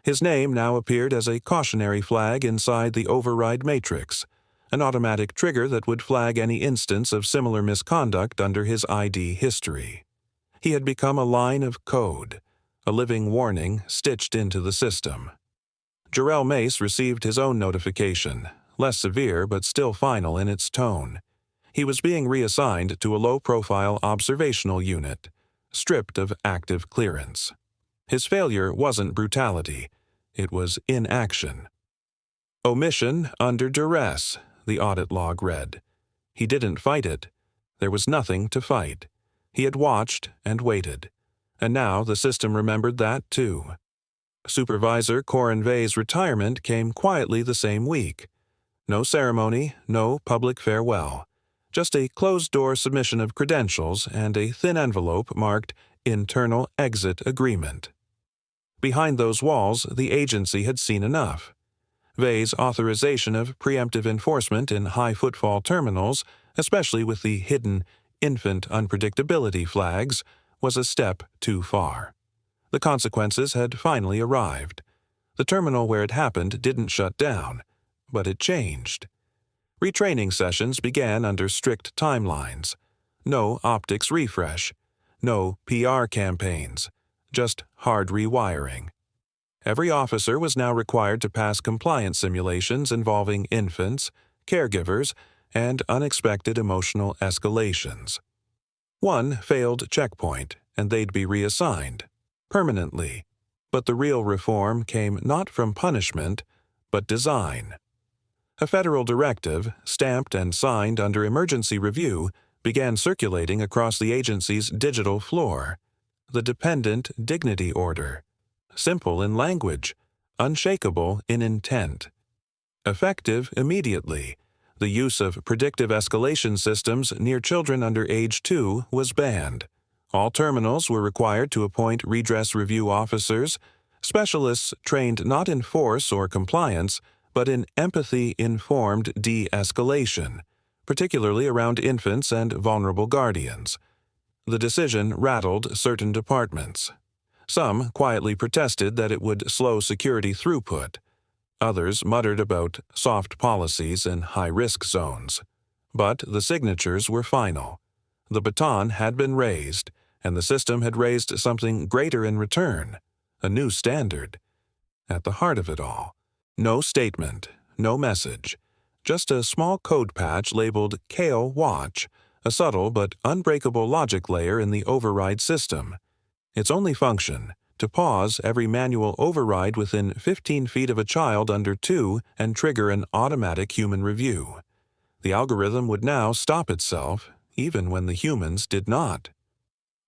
His name now appeared as a cautionary flag inside the override matrix, an automatic trigger that would flag any instance of similar misconduct under his ID history. He had become a line of code, a living warning stitched into the system. Jarrell Mace received his own notification, less severe but still final in its tone. He was being reassigned to a low-profile observational unit, stripped of active clearance. His failure wasn't brutality, it was inaction. Omission under duress, the audit log read. He didn't fight it. There was nothing to fight. He had watched and waited, and now the system remembered that too. Supervisor Corin Vey's retirement came quietly the same week. No ceremony, no public farewell. Just a closed-door submission of credentials and a thin envelope marked Internal Exit Agreement. Behind those walls, the agency had seen enough. Vey's authorization of preemptive enforcement in high-footfall terminals, especially with the hidden infant unpredictability flags, was a step too far. The consequences had finally arrived. The terminal where it happened didn't shut down, but it changed. Retraining sessions began under strict timelines. No optics refresh. No PR campaigns. Just hard rewiring. Every officer was now required to pass compliance simulations involving infants, caregivers, and unexpected emotional escalations. One failed checkpoint, and they'd be reassigned, permanently. But the real reform came not from punishment, but design. A federal directive, stamped and signed under emergency review, began circulating across the agency's digital floor. The Dependent Dignity Order. Simple in language, unshakable in intent. Effective immediately. The use of predictive escalation systems near children under age 2 was banned. All terminals were required to appoint redress review officers, specialists trained not in force or compliance, but in empathy-informed de-escalation, particularly around infants and vulnerable guardians. The decision rattled certain departments. Some quietly protested that it would slow security throughput. Others muttered about soft policies in high-risk zones. But the signatures were final. The baton had been raised, and the system had raised something greater in return, a new standard. At the heart of it all, no statement, no message, just a small code patch labeled Kale Watch, a subtle but unbreakable logic layer in the override system. Its only function, to pause every manual override within 15 feet of a child under 2 and trigger an automatic human review. The algorithm would now stop itself, even when the humans did not.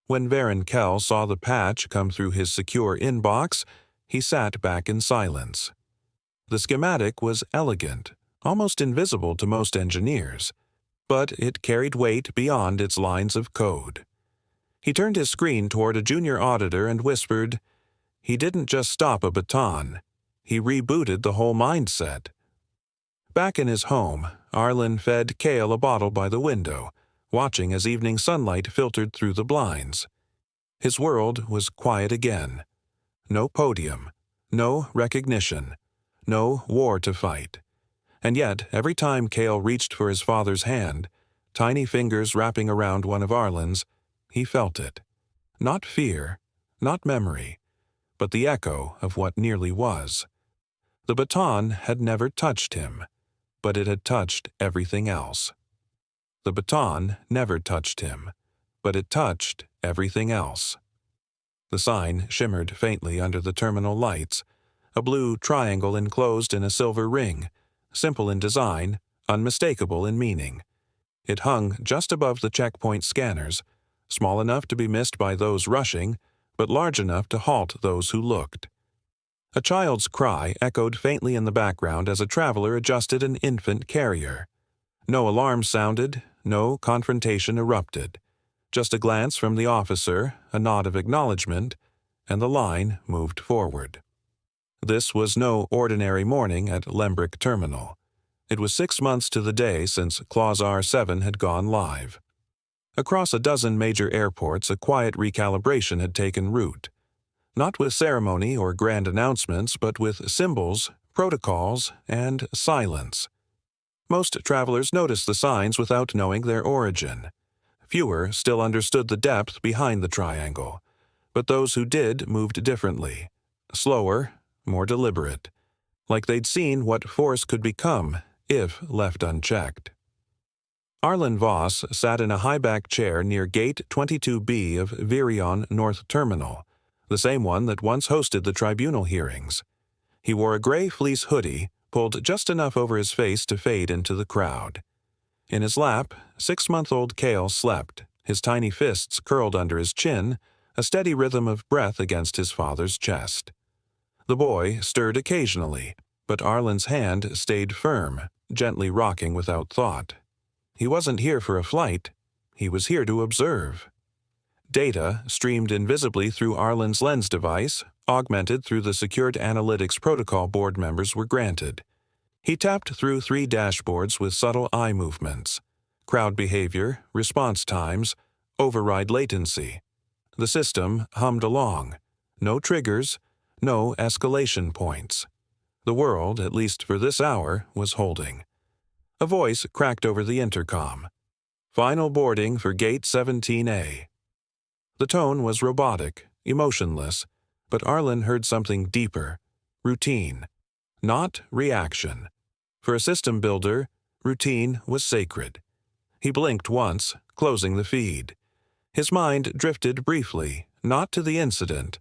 When Varen Kell saw the patch come through his secure inbox, he sat back in silence. The schematic was elegant, almost invisible to most engineers, but it carried weight beyond its lines of code. He turned his screen toward a junior auditor and whispered, "He didn't just stop a baton. He rebooted the whole mindset." Back in his home, Arlen fed Kale a bottle by the window, watching as evening sunlight filtered through the blinds. His world was quiet again. No podium, no recognition, no war to fight. And yet, every time Kale reached for his father's hand, tiny fingers wrapping around one of Arlen's, he felt it. Not fear, not memory, but the echo of what nearly was. The baton had never touched him, but it had touched everything else. The baton never touched him, but it touched everything else. The sign shimmered faintly under the terminal lights, a blue triangle enclosed in a silver ring, simple in design, unmistakable in meaning. It hung just above the checkpoint scanners, small enough to be missed by those rushing, but large enough to halt those who looked. A child's cry echoed faintly in the background as a traveler adjusted an infant carrier. No alarm sounded, no confrontation erupted. Just a glance from the officer, a nod of acknowledgement, and the line moved forward. This was no ordinary morning at Lembrick Terminal. It was 6 months to the day since Clause R7 had gone live. Across a dozen major airports, a quiet recalibration had taken root. Not with ceremony or grand announcements, but with symbols, protocols, and silence. Most travelers noticed the signs without knowing their origin. Fewer still understood the depth behind the triangle, but those who did moved differently. Slower, more deliberate, like they'd seen what force could become if left unchecked. Arlen Voss sat in a high-back chair near Gate 22B of Virion North Terminal, the same one that once hosted the tribunal hearings. He wore a gray fleece hoodie, pulled just enough over his face to fade into the crowd. In his lap, 6-month-old Cale slept, his tiny fists curled under his chin, a steady rhythm of breath against his father's chest. The boy stirred occasionally, but Arlen's hand stayed firm, gently rocking without thought. He wasn't here for a flight. He was here to observe. Data streamed invisibly through Arlen's lens device, augmented through the secured analytics protocol board members were granted. He tapped through 3 dashboards with subtle eye movements: crowd behavior, response times, override latency. The system hummed along. No triggers, no escalation points. The world, at least for this hour, was holding. A voice cracked over the intercom. "Final boarding for Gate 17A." The tone was robotic, emotionless, but Arlen heard something deeper: routine, not reaction. For a system builder, routine was sacred. He blinked once, closing the feed. His mind drifted briefly, not to the incident,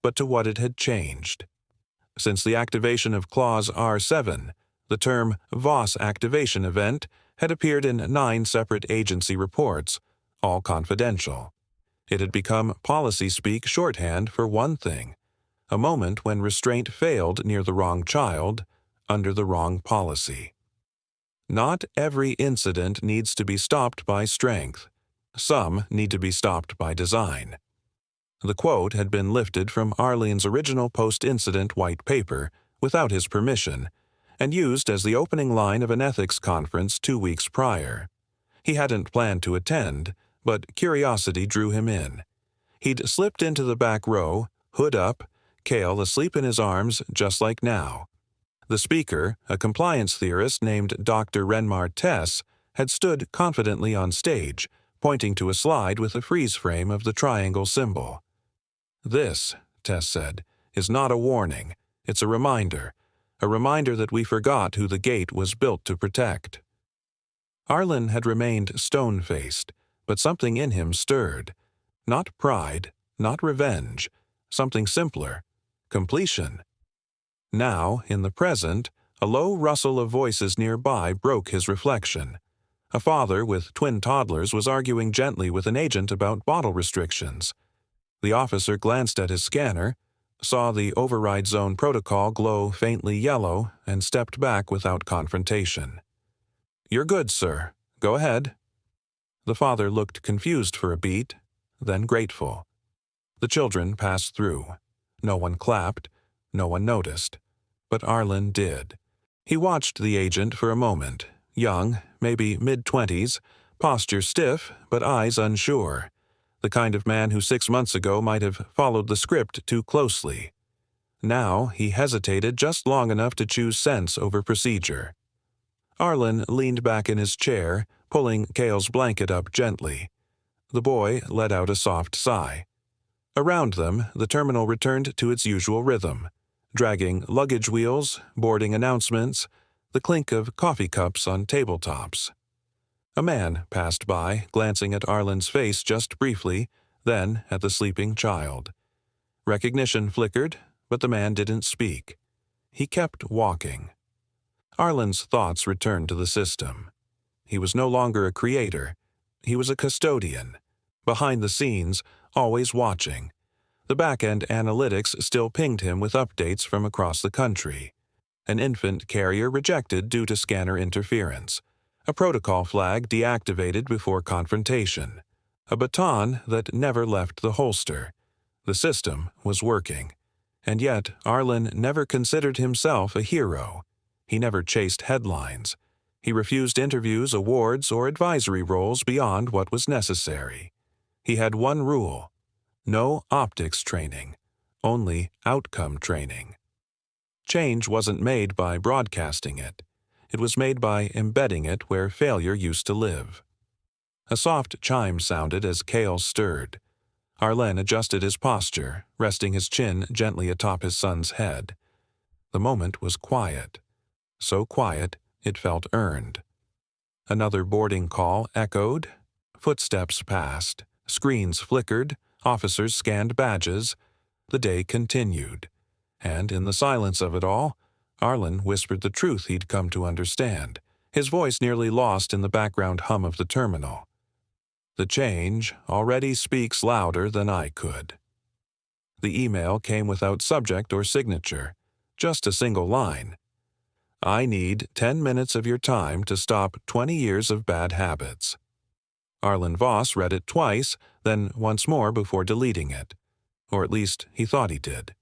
but to what it had changed. Since the activation of Clause R7, the term VOS activation event had appeared in 9 separate agency reports, all confidential. It had become policy-speak shorthand for one thing: a moment when restraint failed near the wrong child, under the wrong policy. Not every incident needs to be stopped by strength. Some need to be stopped by design. The quote had been lifted from Arlen's original post-incident white paper, without his permission, and used as the opening line of an ethics conference 2 weeks prior. He hadn't planned to attend, but curiosity drew him in. He'd slipped into the back row, hood up, Cale asleep in his arms just like now. The speaker, a compliance theorist named Dr. Renmar Tess, had stood confidently on stage, pointing to a slide with a freeze frame of the triangle symbol. "This," Tess said, "is not a warning. It's a reminder that we forgot who the gate was built to protect." Arlen had remained stone-faced, but something in him stirred. Not pride, not revenge, something simpler: completion. Now, in the present, a low rustle of voices nearby broke his reflection. A father with twin toddlers was arguing gently with an agent about bottle restrictions. The officer glanced at his scanner, saw the override zone protocol glow faintly yellow, and stepped back without confrontation. "You're good, sir. Go ahead." The father looked confused for a beat, then grateful. The children passed through. No one clapped, no one noticed. But Arlen did. He watched the agent for a moment, young, maybe mid-20s, posture stiff, but eyes unsure. The kind of man who 6 months ago might have followed the script too closely. Now he hesitated just long enough to choose sense over procedure. Arlen leaned back in his chair, pulling Cale's blanket up gently. The boy let out a soft sigh. Around them, the terminal returned to its usual rhythm, dragging luggage wheels, boarding announcements, the clink of coffee cups on tabletops. A man passed by, glancing at Arlen's face just briefly, then at the sleeping child. Recognition flickered, but the man didn't speak. He kept walking. Arlen's thoughts returned to the system. He was no longer a creator. He was a custodian. Behind the scenes, always watching. The back-end analytics still pinged him with updates from across the country. An infant carrier rejected due to scanner interference. A protocol flag deactivated before confrontation. A baton that never left the holster. The system was working. And yet Arlen never considered himself a hero. He never chased headlines. He refused interviews, awards, or advisory roles beyond what was necessary. He had one rule: no optics training, only outcome training. Change wasn't made by broadcasting it. It was made by embedding it where failure used to live. A soft chime sounded as Cale stirred. Arlen adjusted his posture, resting his chin gently atop his son's head. The moment was quiet. So quiet, it felt earned. Another boarding call echoed. Footsteps passed. Screens flickered. Officers scanned badges. The day continued. And in the silence of it all, Arlen whispered the truth he'd come to understand. his voice nearly lost in the background hum of the terminal. The change already speaks louder than I could. The email came without subject or signature, just a single line. I need 10 minutes of your time to stop 20 years of bad habits. Arlen Voss read it twice, then once more before deleting it. Or at least he thought he did.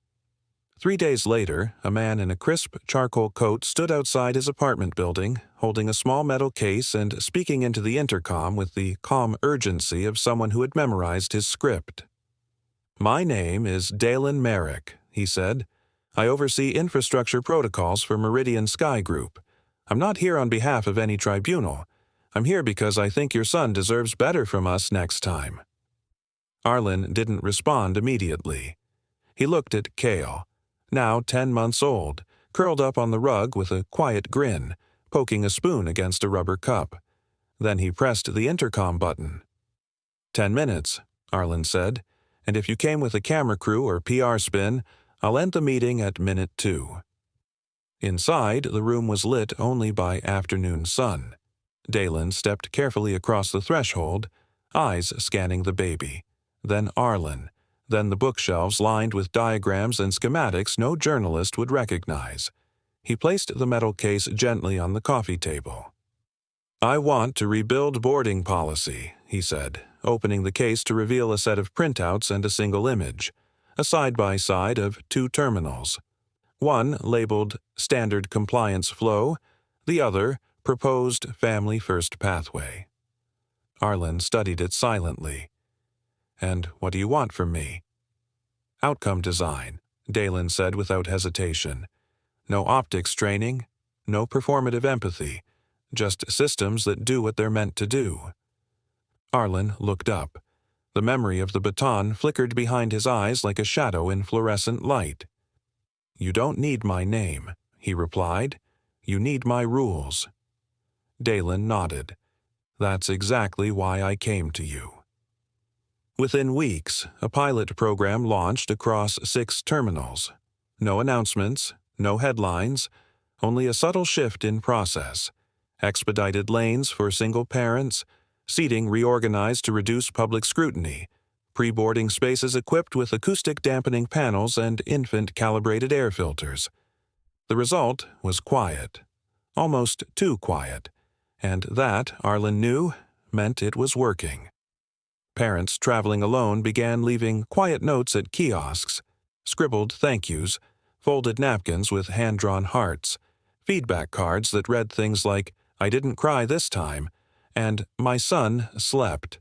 3 days later, a man in a crisp charcoal coat stood outside his apartment building, holding a small metal case and speaking into the intercom with the calm urgency of someone who had memorized his script. My name is Dalen Merrick, he said. I oversee infrastructure protocols for Meridian Sky Group. I'm not here on behalf of any tribunal. I'm here because I think your son deserves better from us next time. Arlen didn't respond immediately. He looked at Cale, now 10 months old, curled up on the rug with a quiet grin, poking a spoon against a rubber cup. Then he pressed the intercom button. 10 minutes, Arlen said, and if you came with a camera crew or PR spin, I'll end the meeting at minute 2. Inside, the room was lit only by afternoon sun. Dalen stepped carefully across the threshold, eyes scanning the baby, then Arlen, then the bookshelves lined with diagrams and schematics no journalist would recognize. He placed the metal case gently on the coffee table. I want to rebuild boarding policy, he said, opening the case to reveal a set of printouts and a single image, a side-by-side of 2 terminals. One labeled Standard Compliance Flow, the other Proposed Family First Pathway. Arlen studied it silently. And what do you want from me? Outcome design, Dalen said without hesitation. No optics training, no performative empathy, just systems that do what they're meant to do. Arlen looked up. The memory of the baton flickered behind his eyes like a shadow in fluorescent light. You don't need my name, he replied. You need my rules. Dalen nodded. That's exactly why I came to you. Within weeks, a pilot program launched across 6 terminals. No announcements, no headlines, only a subtle shift in process. Expedited lanes for single parents, seating reorganized to reduce public scrutiny, pre-boarding spaces equipped with acoustic dampening panels and infant-calibrated air filters. The result was quiet, almost too quiet, and that, Arlen knew, meant it was working. Parents traveling alone began leaving quiet notes at kiosks, scribbled thank yous, folded napkins with hand-drawn hearts, feedback cards that read things like, I didn't cry this time, and my son slept.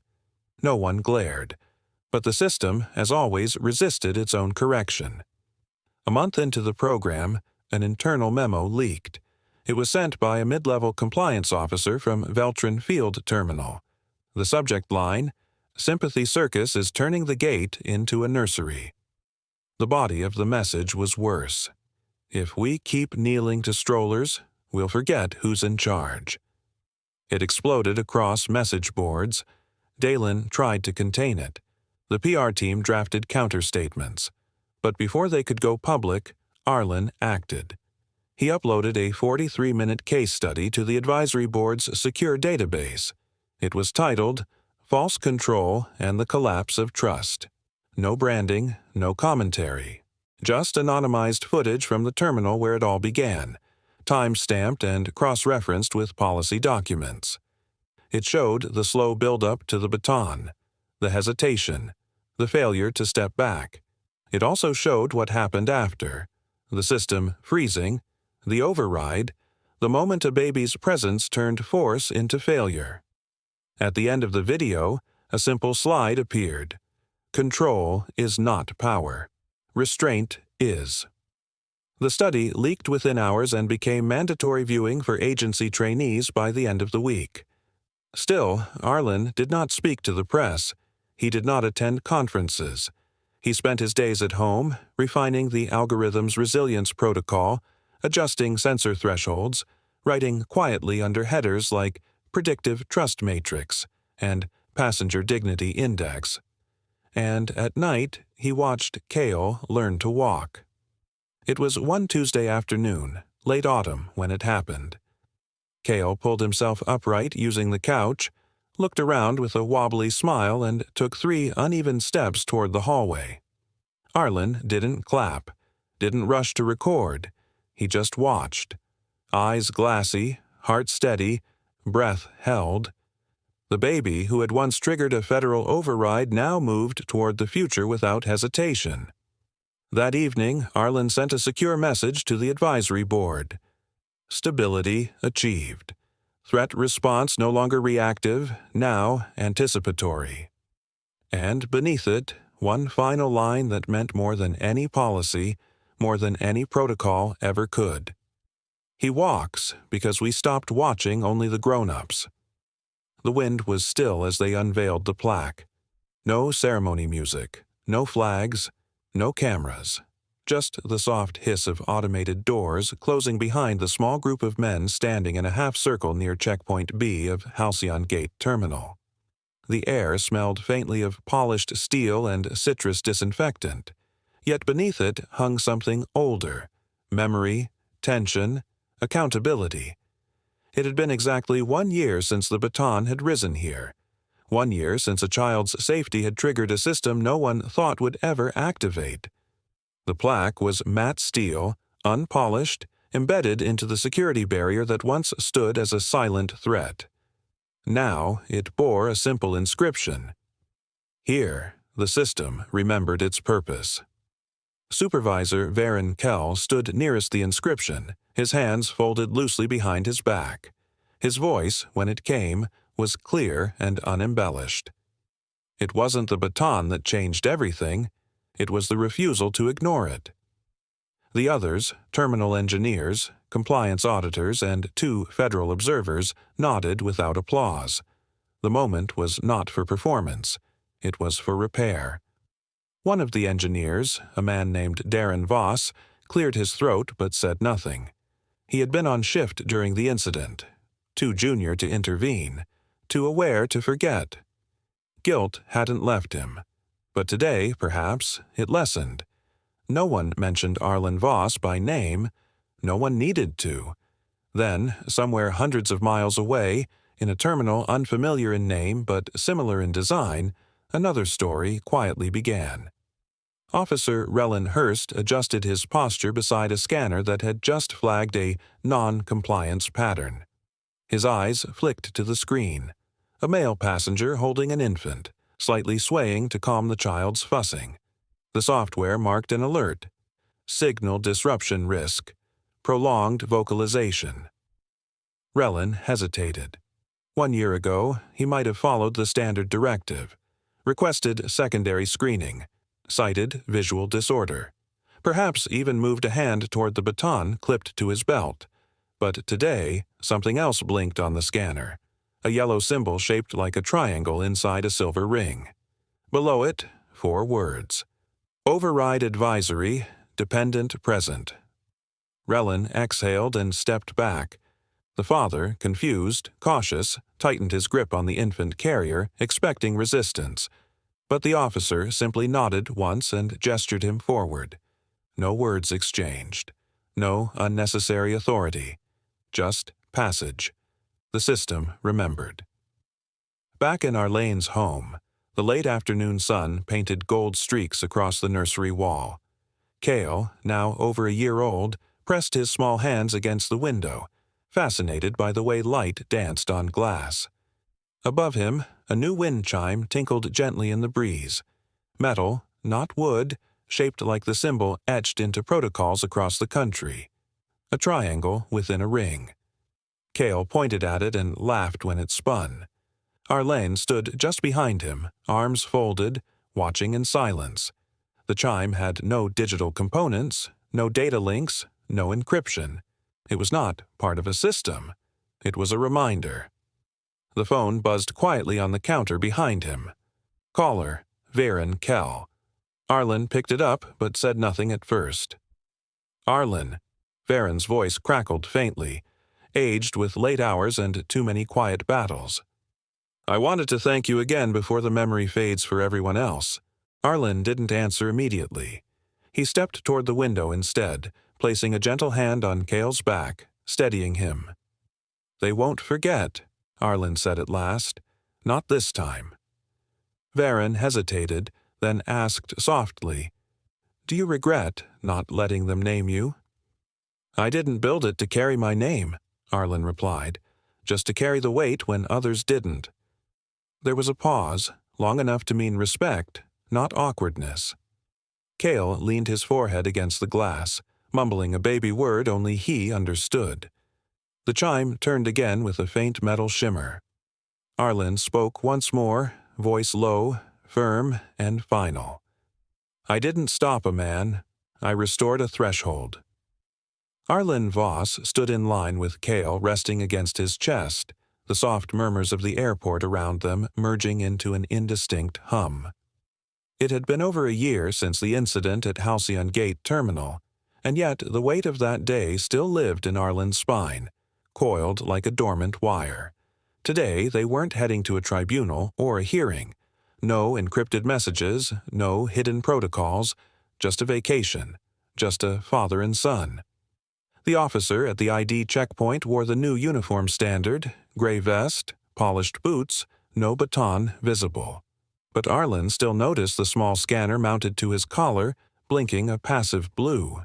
No one glared, but the system, as always, resisted its own correction. A month into the program, an internal memo leaked. It was sent by a mid-level compliance officer from Veltron Field Terminal. The subject line, Sympathy Circus is turning the gate into a nursery. The body of the message was worse. If we keep kneeling to strollers, we'll forget who's in charge. It exploded across message boards. Dalen tried to contain it. The PR team drafted counterstatements. But before they could go public, Arlen acted. He uploaded a 43-minute case study to the advisory board's secure database. It was titled, False Control and the Collapse of Trust. No branding, no commentary. Just anonymized footage from the terminal where it all began, time-stamped and cross-referenced with policy documents. It showed the slow build-up to the baton, the hesitation, the failure to step back. It also showed what happened after, the system freezing, the override, the moment a baby's presence turned force into failure. At the end of the video, a simple slide appeared. Control is not power. Restraint is. The study leaked within hours and became mandatory viewing for agency trainees by the end of the week. Still, Arlen did not speak to the press. He did not attend conferences. He spent his days at home, refining the algorithm's resilience protocol, adjusting sensor thresholds, writing quietly under headers like Predictive Trust Matrix and Passenger Dignity Index. And at night, he watched Cale learn to walk. It was one Tuesday afternoon, late autumn, when it happened. Cale pulled himself upright using the couch, looked around with a wobbly smile, and took 3 uneven steps toward the hallway. Arlen didn't clap, didn't rush to record. He just watched. Eyes glassy, heart steady, breath held. The baby who had once triggered a federal override now moved toward the future without hesitation. That evening, Arlen sent a secure message to the advisory board. Stability achieved. Threat response no longer reactive, now anticipatory. And beneath it, one final line that meant more than any policy, more than any protocol ever could. He walks because we stopped watching only the grown-ups. The wind was still as they unveiled the plaque. No ceremony music, no flags, no cameras. Just the soft hiss of automated doors closing behind the small group of men standing in a half-circle near Checkpoint B of Halcyon Gate Terminal. The air smelled faintly of polished steel and citrus disinfectant, yet beneath it hung something older: memory, tension, accountability. It had been exactly 1 year since the Baton had risen here. 1 year since a child's safety had triggered a system no one thought would ever activate. The plaque was matte steel, unpolished, embedded into the security barrier that once stood as a silent threat. Now it bore a simple inscription. Here, the system remembered its purpose. Supervisor Varen Kell stood nearest the inscription, his hands folded loosely behind his back. His voice, when it came, was clear and unembellished. It wasn't the Baton that changed everything. It was the refusal to ignore it. The others, terminal engineers, compliance auditors, and 2 federal observers, nodded without applause. The moment was not for performance. It was for repair. One of the engineers, a man named Darren Voss, cleared his throat but said nothing. He had been on shift during the incident, too junior to intervene, too aware to forget. Guilt hadn't left him. But today, perhaps, it lessened. No one mentioned Arlen Voss by name. No one needed to. Then, somewhere hundreds of miles away, in a terminal unfamiliar in name but similar in design, another story quietly began. Officer Relin Hurst adjusted his posture beside a scanner that had just flagged a non-compliance pattern. His eyes flicked to the screen. A male passenger holding an infant, slightly swaying to calm the child's fussing. The software marked an alert. Signal disruption risk. Prolonged vocalization. Relin hesitated. 1 year ago, he might have followed the standard directive. Requested secondary screening. Cited visual disorder. Perhaps even moved a hand toward the baton clipped to his belt. But today, something else blinked on the scanner. A yellow symbol shaped like a triangle inside a silver ring. Below it, 4 words. Override advisory, dependent present. Relin exhaled and stepped back. The father, confused, cautious, tightened his grip on the infant carrier, expecting resistance. But the officer simply nodded once and gestured him forward. No words exchanged. No unnecessary authority. Just passage. The system remembered. Back in Arlene's home, the late afternoon sun painted gold streaks across the nursery wall. Cale, now over a year old, pressed his small hands against the window, fascinated by the way light danced on glass. Above him, a new wind chime tinkled gently in the breeze. Metal, not wood, shaped like the symbol etched into protocols across the country. A triangle within a ring. Cale pointed at it and laughed when it spun. Arlene stood just behind him, arms folded, watching in silence. The chime had no digital components, no data links, no encryption. It was not part of a system. It was a reminder. The phone buzzed quietly on the counter behind him. Caller, Varen Kell. Arlen picked it up but said nothing at first. Arlen. Varen's voice crackled faintly, aged with late hours and too many quiet battles. I wanted to thank you again before the memory fades for everyone else. Arlen didn't answer immediately. He stepped toward the window instead, placing a gentle hand on Cale's back, steadying him. "They won't forget," Arlen said at last. "Not this time." Varen hesitated, then asked softly, "Do you regret not letting them name you?" "I didn't build it to carry my name," Arlen replied, "just to carry the weight when others didn't." There was a pause, long enough to mean respect, not awkwardness. Cale leaned his forehead against the glass, mumbling a baby word only he understood. The chime turned again with a faint metal shimmer. Arlen spoke once more, voice low, firm, and final. "I didn't stop a man. I restored a threshold." Arlen Voss stood in line with Cale resting against his chest, the soft murmurs of the airport around them merging into an indistinct hum. It had been over a year since the incident at Halcyon Gate Terminal, and yet the weight of that day still lived in Arlen's spine, coiled like a dormant wire. Today they weren't heading to a tribunal or a hearing. No encrypted messages, no hidden protocols, just a vacation, just a father and son. The officer at the ID checkpoint wore the new uniform standard, gray vest, polished boots, no baton visible. But Arlen still noticed the small scanner mounted to his collar, blinking a passive blue.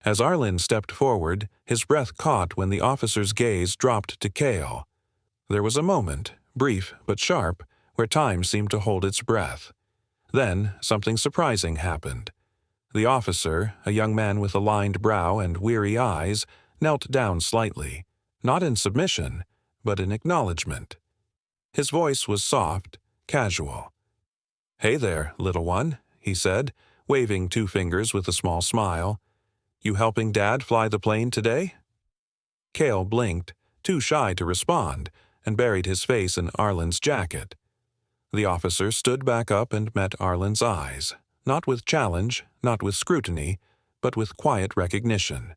As Arlen stepped forward, his breath caught when the officer's gaze dropped to Cale. There was a moment, brief but sharp, where time seemed to hold its breath. Then something surprising happened. The officer, a young man with a lined brow and weary eyes, knelt down slightly, not in submission, but in acknowledgement. His voice was soft, casual. "Hey there, little one," he said, waving 2 fingers with a small smile. "You helping Dad fly the plane today?" Cale blinked, too shy to respond, and buried his face in Arlen's jacket. The officer stood back up and met Arlen's eyes, not with challenge, not with scrutiny, but with quiet recognition.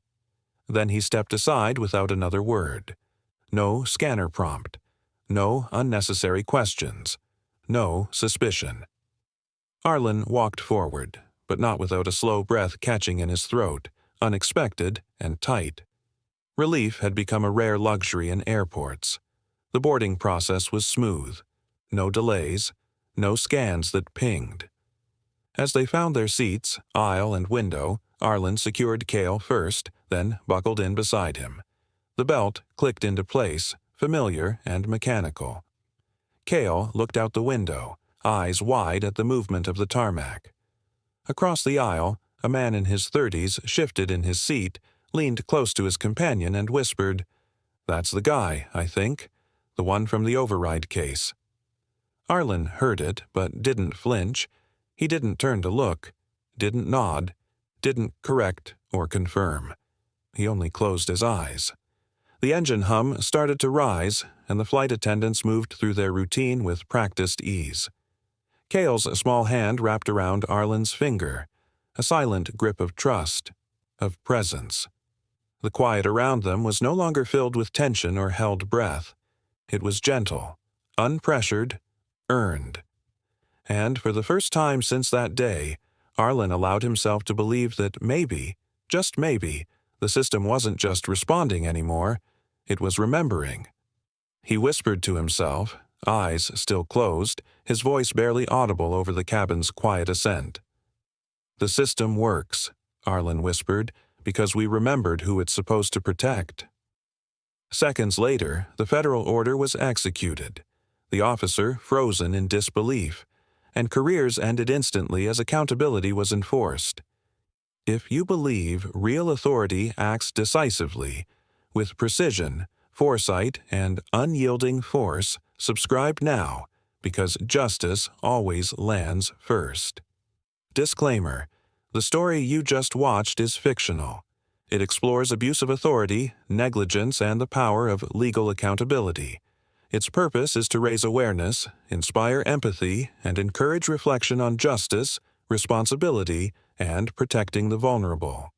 Then he stepped aside without another word. No scanner prompt. No unnecessary questions. No suspicion. Arlen walked forward, but not without a slow breath catching in his throat, unexpected and tight. Relief had become a rare luxury in airports. The boarding process was smooth. No delays, no scans that pinged. As they found their seats, aisle and window, Arlen secured Cale first, then buckled in beside him. The belt clicked into place, familiar and mechanical. Cale looked out the window, eyes wide at the movement of the tarmac. Across the aisle, a man in his 30s shifted in his seat, leaned close to his companion and whispered, "That's the guy, I think. The one from the override case." Arlen heard it, but didn't flinch. He didn't turn to look, didn't nod, didn't correct or confirm. He only closed his eyes. The engine hum started to rise, and the flight attendants moved through their routine with practiced ease. Cale's small hand wrapped around Arlen's finger, a silent grip of trust, of presence. The quiet around them was no longer filled with tension or held breath. It was gentle, unpressured, earned. And for the first time since that day, Arlen allowed himself to believe that maybe, just maybe, the system wasn't just responding anymore, it was remembering. He whispered to himself, eyes still closed, his voice barely audible over the cabin's quiet ascent. "The system works," Arlen whispered, "because we remembered who it's supposed to protect." Seconds later, the federal order was executed, the officer frozen in disbelief, and careers ended instantly as accountability was enforced. If you believe real authority acts decisively, with precision, foresight, and unyielding force, subscribe now, because justice always lands first. Disclaimer: the story you just watched is fictional. It explores abuse of authority, negligence, and the power of legal accountability. Its purpose is to raise awareness, inspire empathy, and encourage reflection on justice, responsibility, and protecting the vulnerable.